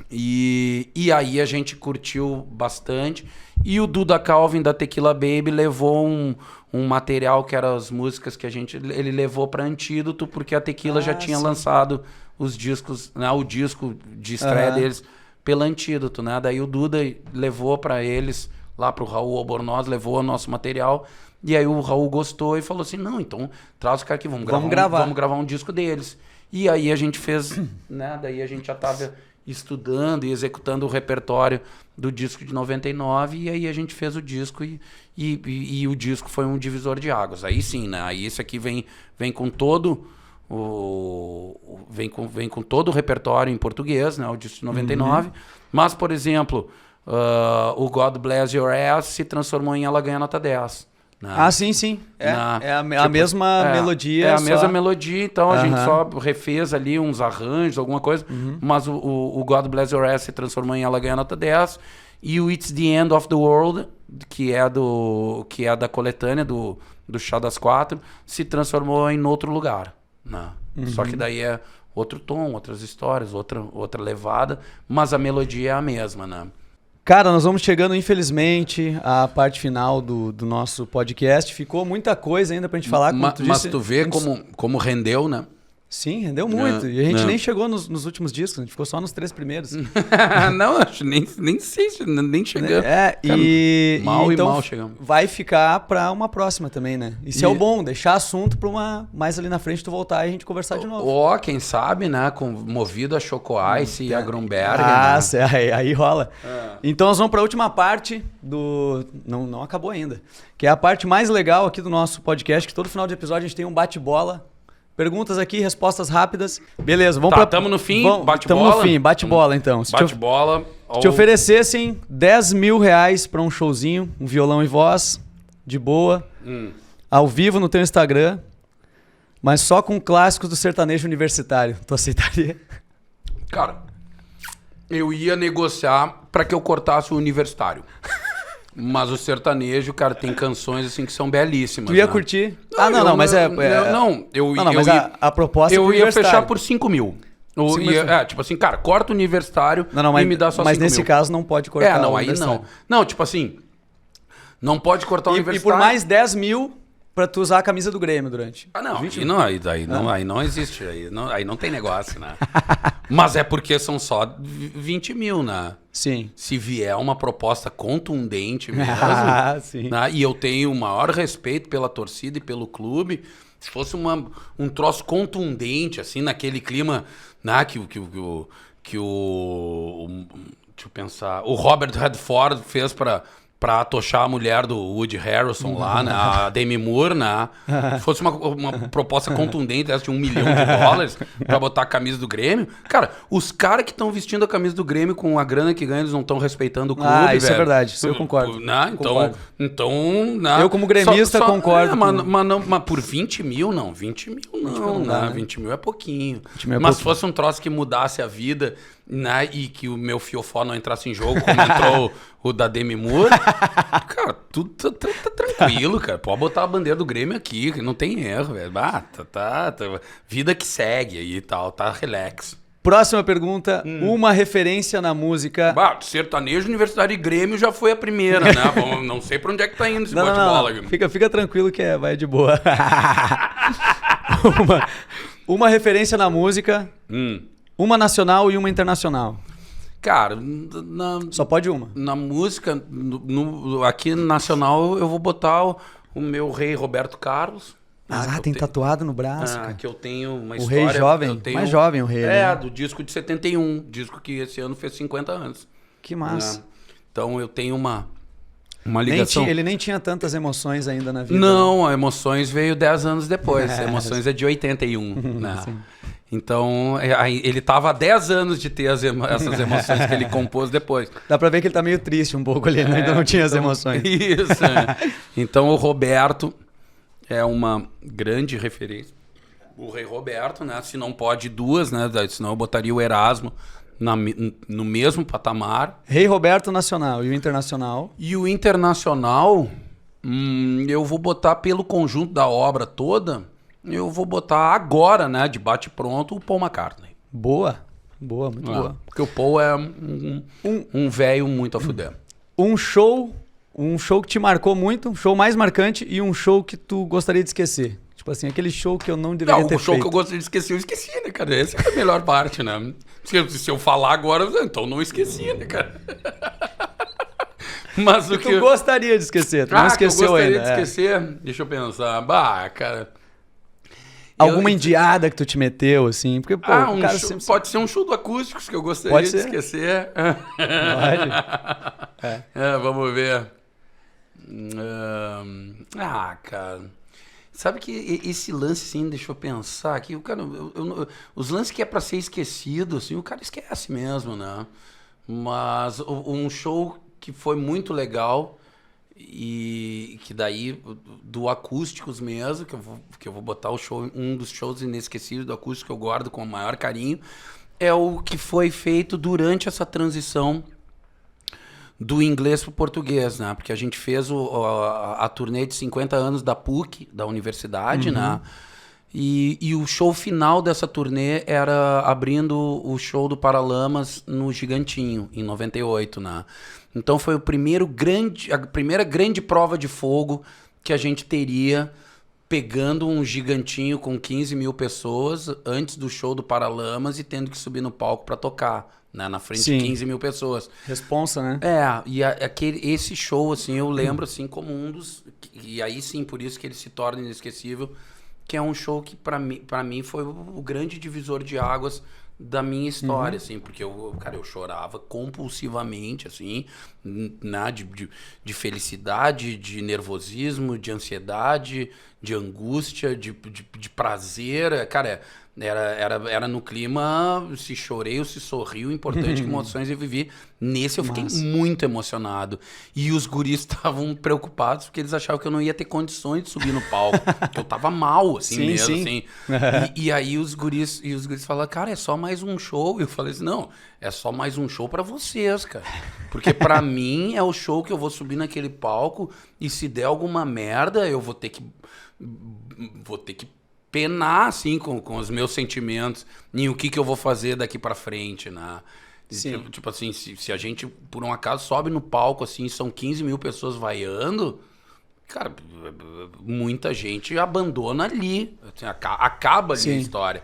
E aí a gente curtiu bastante. E o Duda Calvin da Tequila Baby levou um material que eram as músicas que ele levou para Antídoto, porque a Tequila já tinha lançado os discos, né, o disco de estreia deles pela Antídoto, né? Daí o Duda levou para eles, lá pro Raul Albornoz, levou o nosso material. E aí o Raul gostou e falou assim, não, então traz os caras aqui, vamos gravar um disco deles. E aí a gente fez, né? Daí a gente já tava estudando e executando o repertório do disco de 99, e aí a gente fez o disco e o disco foi um divisor de águas. Aí sim, né? Aí esse aqui vem com todo vem com todo o repertório em português, né? O disco de 99. Mas, por exemplo, o God Bless Your Ass se transformou em Ela Ganha Nota 10. Né? Sim. É a mesma melodia. É a mesma melodia, então a gente só refez ali uns arranjos, alguma coisa. Mas o God Bless Your Ass se transformou em Ela Ganha Nota 10. E o It's the End of the World, que é da coletânea do Chá das Quatro, se transformou em Outro Lugar. Né? Só que daí é outro tom, outras histórias, outra levada, mas a melodia é a mesma, né? Cara, nós vamos chegando, infelizmente, à parte final do nosso podcast. Ficou muita coisa ainda pra gente falar. Mas tu vê como rendeu, né? Sim, rendeu muito. E a gente nem chegou nos últimos discos, a gente ficou só nos 3 primeiros. Não, acho nem sei se nem chegamos. Então chegamos. Vai ficar pra uma próxima também, né? Isso é o bom, deixar assunto pra mais ali na frente tu voltar e a gente conversar de novo. Quem sabe, né? Movido a Choco Ice e a Grumberg. Aí rola. Então nós vamos pra última parte do... Não acabou ainda. Que é a parte mais legal aqui do nosso podcast, que todo final de episódio a gente tem um bate-bola. Perguntas aqui, respostas rápidas. Beleza, vamos pra... Tamo no fim, bate-bola? Tamo no fim, bate-bola então. Bate-bola. Se te oferecessem 10 mil reais pra um showzinho, um violão e voz, de boa, ao vivo no teu Instagram, mas só com clássicos do sertanejo universitário, tu aceitaria? Cara, eu ia negociar pra que eu cortasse o universitário. Mas o sertanejo, cara, tem canções assim que são belíssimas. Tu ia curtir? A proposta eu ia fechar por 5 mil. Tipo assim, cara, corta o universitário e me dá só 5 mil. Mas nesse caso não pode cortar o universitário. Aí não. Não, tipo assim, não pode cortar o universitário. E por mais 10 mil pra tu usar a camisa do Grêmio durante. Aí não existe. Aí não tem negócio, né? Mas é porque são só 20 mil, né? Sim. Se vier uma proposta contundente mesmo, sim. Né? E eu tenho o maior respeito pela torcida e pelo clube, se fosse um troço contundente, assim, naquele clima, né? Que o deixa eu pensar, o Robert Redford fez pra atochar a mulher do Woody Harrelson lá, né? A Demi Moore, né? Se fosse uma proposta contundente, essa de $1 milhão pra botar a camisa do Grêmio. Cara, os caras que estão vestindo a camisa do Grêmio com a grana que ganham, eles não estão respeitando o clube, isso velho. É verdade, isso eu concordo. Né? Então, né? Eu como gremista concordo. Mas por 20 mil, não. 20 mil não, né? 20 mil é pouquinho. Mas se fosse um troço que mudasse a vida, né? E que o meu fiofó não entrasse em jogo, como entrou o da Demi Moore, cara, tudo tá tranquilo, cara. Pode botar a bandeira do Grêmio aqui, que não tem erro, velho. Vida que segue aí e tal, tá relax. Próxima pergunta, uma referência na música... Sertanejo, Universitário e Grêmio já foi a primeira, né? Não sei pra onde é que tá indo esse bate-bola. Fica tranquilo que vai de boa. uma referência na música, uma nacional e uma internacional. Cara, só pode uma. Na música, aqui no Nacional, eu vou botar o meu rei Roberto Carlos. Tem tatuado no braço. Que eu tenho uma história. O rei jovem, mais jovem o rei. Do disco de 71, disco que esse ano fez 50 anos. Que massa. Então eu tenho uma ligação. Ele nem tinha tantas emoções ainda na vida. Não, a Emoções veio 10 anos depois. Emoções é de 81. Né? Então, ele tava há 10 anos de ter essas emoções que ele compôs depois. Dá pra ver que ele tá meio triste um pouco ali, ainda não tinha as emoções. Isso. Então, o Roberto é uma grande referência. O rei Roberto, né? Se não pode duas, né? Senão eu botaria o Erasmo no mesmo patamar. Rei Roberto nacional e o internacional? E o internacional, eu vou botar pelo conjunto da obra toda... Eu vou botar agora, né, de bate-pronto, o Paul McCartney. Boa, muito boa. Porque o Paul é um velho muito a fuder. Um show que te marcou muito, um show mais marcante e um show que tu gostaria de esquecer. Tipo assim, aquele show que eu não deveria ter feito. O show que eu gostaria de esquecer, eu esqueci, né, cara? Essa é a melhor parte, né? Se eu falar agora, então não esqueci, né, cara? Mas o que tu gostaria de esquecer, tu não esqueceu ainda. Eu gostaria de esquecer, deixa eu pensar. Cara... Alguma indiada que tu te meteu, assim? Porque, pô, o cara show, sempre... Pode ser um show do Acústicos que eu gostaria de esquecer. Pode. Vamos ver. Cara... Sabe que esse lance, assim, deixa eu pensar aqui, o cara... os lances que é pra ser esquecido, assim, o cara esquece mesmo, né? Mas um show que foi muito legal... E que daí, do Acústicos mesmo, que eu vou botar um dos shows inesquecíveis do Acústico que eu guardo com o maior carinho, é o que foi feito durante essa transição do inglês para o português, né? Porque a gente fez a turnê de 50 anos da PUC, da universidade, né? E o show final dessa turnê era abrindo o show do Paralamas no Gigantinho, em 98, né? Então foi a primeira grande prova de fogo que a gente teria pegando um Gigantinho com 15 mil pessoas antes do show do Paralamas e tendo que subir no palco para tocar, né? Na frente de 15 mil pessoas. Responsa, né? Esse show, assim, eu lembro assim como um dos... E aí sim, por isso que ele se torna inesquecível, que é um show que para mim foi o grande divisor de águas da minha história, assim, porque eu chorava compulsivamente, assim, né, de felicidade, de nervosismo, de ansiedade, de angústia, de prazer, cara, era no clima, se chorei ou se sorri, o importante é que emoções eu vivi. Nesse eu fiquei muito emocionado. E os guris estavam preocupados porque eles achavam que eu não ia ter condições de subir no palco. Que eu tava mal, assim, mesmo, assim. E aí os guris falaram, cara, é só mais um show. E eu falei assim, não, é só mais um show pra vocês, cara. Porque pra mim é o show que eu vou subir naquele palco e se der alguma merda, eu vou ter que penar, assim, com os meus sentimentos em o que eu vou fazer daqui pra frente, né? Tipo assim, se a gente, por um acaso, sobe no palco, assim, são 15 mil pessoas vaiando, cara, muita gente abandona ali, assim, acaba ali a história.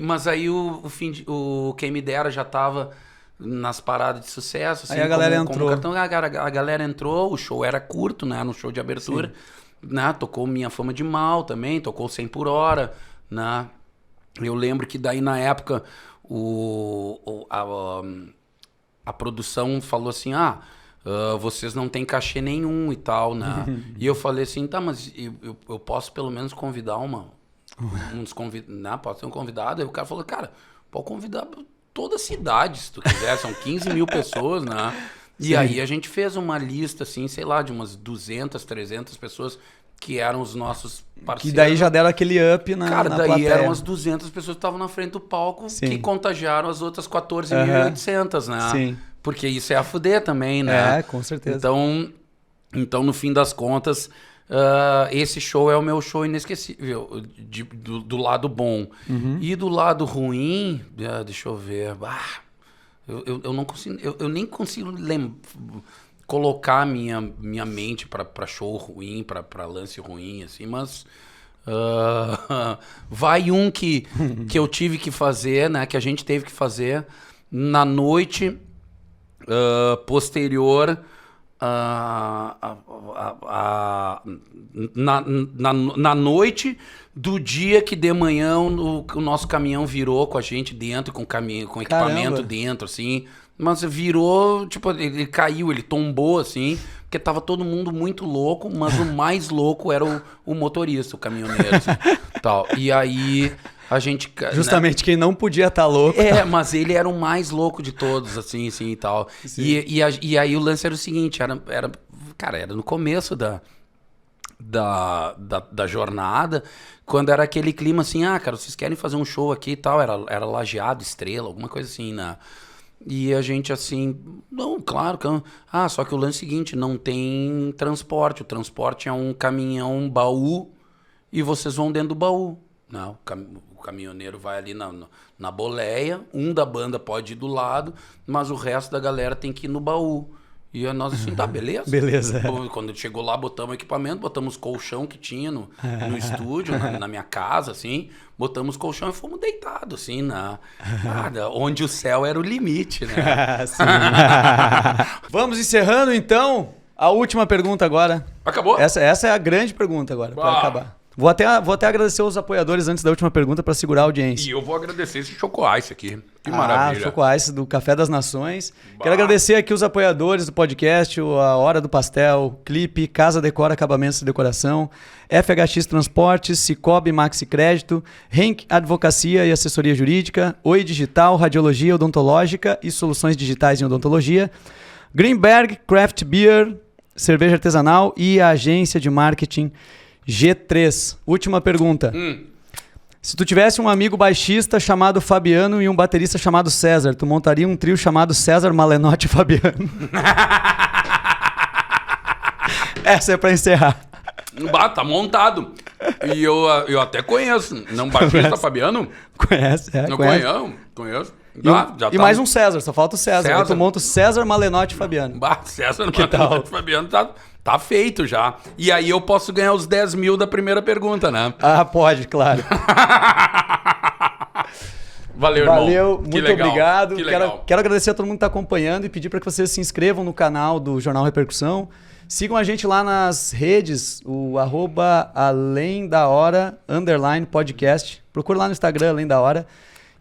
Mas aí o Quem Me Dera já tava nas paradas de sucesso, assim, aí a galera entrou. A galera entrou, o show era curto, né, no show de abertura. Né, tocou Minha Fama de Mal também, tocou 100 por hora, né? Eu lembro que daí na época a produção falou assim, vocês não têm cachê nenhum e tal, né? E eu falei assim, tá, mas eu posso pelo menos convidar né? Pode ser um convidado. Aí o cara falou, cara, pode convidar toda a cidade se tu quiser, são 15 mil pessoas, né? E aí a gente fez uma lista, assim, sei lá, de umas 200, 300 pessoas que eram os nossos parceiros. Que daí já deram aquele up na Cara, daí plateia. eram as 200 pessoas que estavam na frente do palco que contagiaram as outras 14.800, né? Sim. Porque isso é a fuder também, né? É, com certeza. Então no fim das contas, esse show é o meu show inesquecível, do lado bom. E do lado ruim, deixa eu ver... Eu não consigo, eu nem consigo colocar minha mente para show ruim, para lance ruim, assim, mas vai um que eu tive que fazer, né, que a gente teve que fazer, na noite posterior na noite do dia que de manhã o nosso caminhão virou com a gente dentro, com equipamento dentro, assim. Mas virou, tipo, ele caiu, ele tombou, assim, porque tava todo mundo muito louco, mas o mais louco era o motorista, o caminhoneiro, assim, tal. E aí a gente... Justamente, né? Quem não podia estar louco. Mas ele era o mais louco de todos, assim e tal. E aí o lance era o seguinte, era no começo da jornada, quando era aquele clima assim, cara, vocês querem fazer um show aqui e tal, era Lajeado, Estrela, alguma coisa assim, né? E a gente assim, não, claro que... só que o lance é o seguinte, não tem transporte, o transporte é um caminhão, um baú, e vocês vão dentro do baú. Não, o caminhoneiro vai ali na boleia, um da banda pode ir do lado, mas o resto da galera tem que ir no baú. E nós assim, tá, beleza. Beleza. Quando chegou lá, botamos equipamento, botamos colchão que tinha no estúdio, na minha casa, assim. Botamos colchão e fomos deitados, assim, onde o céu era o limite, né? Vamos encerrando, então. A última pergunta agora. Acabou? Essa é a grande pergunta agora, para acabar. Vou até agradecer os apoiadores antes da última pergunta para segurar a audiência. E eu vou agradecer esse Choco Ice aqui. Que maravilha. O Choco Ice do Café das Nações. Quero agradecer aqui os apoiadores do podcast, a Hora do Pastel, Clipe, Casa Decora Acabamentos e Decoração, FHX Transportes, Cicobi Maxi Crédito, Henk Advocacia e Assessoria Jurídica, Oi Digital, Radiologia Odontológica e Soluções Digitais em Odontologia, Greenberg Craft Beer, Cerveja Artesanal e a Agência de Marketing G3. Última pergunta. Se tu tivesse um amigo baixista chamado Fabiano e um baterista chamado César, tu montaria um trio chamado César, Malenotti e Fabiano? Essa é pra encerrar. Tá montado. E eu até conheço. Não baixista Fabiano? Conhece, Não conheço. E mais um César, só falta o César. Aí tu monta o César, Malenotti e Fabiano. César, Malenotti e Fabiano tá feito já. E aí eu posso ganhar os 10 mil da primeira pergunta, né? Pode, claro. Valeu, irmão. Valeu, muito obrigado. Que legal. Quero agradecer a todo mundo que está acompanhando e pedir para que vocês se inscrevam no canal do Jornal Repercussão. Sigam a gente lá nas redes, o @além-da-hora _podcast. Procura lá no Instagram, Além da Hora.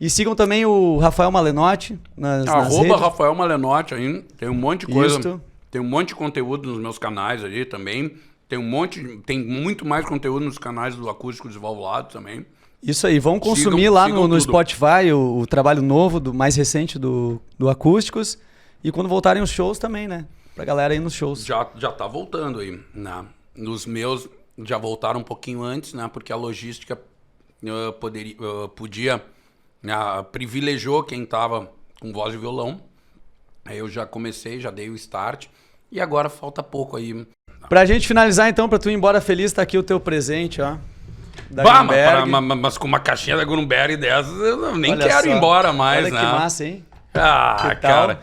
E sigam também o Rafael Malenotti nas redes. Rafael Malenotti aí. Tem um monte de coisa. Isto. Tem um monte de conteúdo nos meus canais ali também. Tem muito mais conteúdo nos canais do Acústico Desvalvulado também. Isso aí, vão consumir lá no Spotify o trabalho novo, mais recente do Acústicos. E quando voltarem os shows também, né? Pra galera ir nos shows. Já tá voltando aí, né? Nos meus já voltaram um pouquinho antes, né? Porque a logística podia... privilegiou quem tava com voz de violão. Aí eu já comecei, já dei o start. E agora falta pouco aí. Pra gente finalizar então, pra tu ir embora feliz, tá aqui o teu presente, ó. Mas com uma caixinha da Grunberg dessas, eu nem quero ir embora mais, Olha né? que massa, hein? Cara.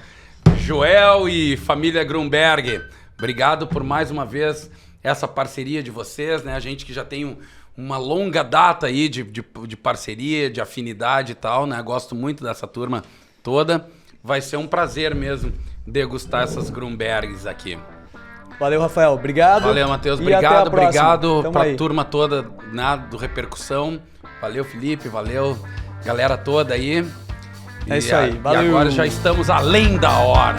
Joel e família Grunberg, obrigado por mais uma vez essa parceria de vocês, né? A gente que já tem uma longa data aí de parceria, de afinidade e tal, né? Gosto muito dessa turma toda. Vai ser um prazer mesmo degustar essas Grunbergs aqui. Valeu, Rafael. Obrigado. Valeu, Matheus. Obrigado pra turma toda, né, do Repercussão. Valeu, Felipe. Valeu, galera toda aí. É isso aí. Valeu. E agora já estamos além da hora.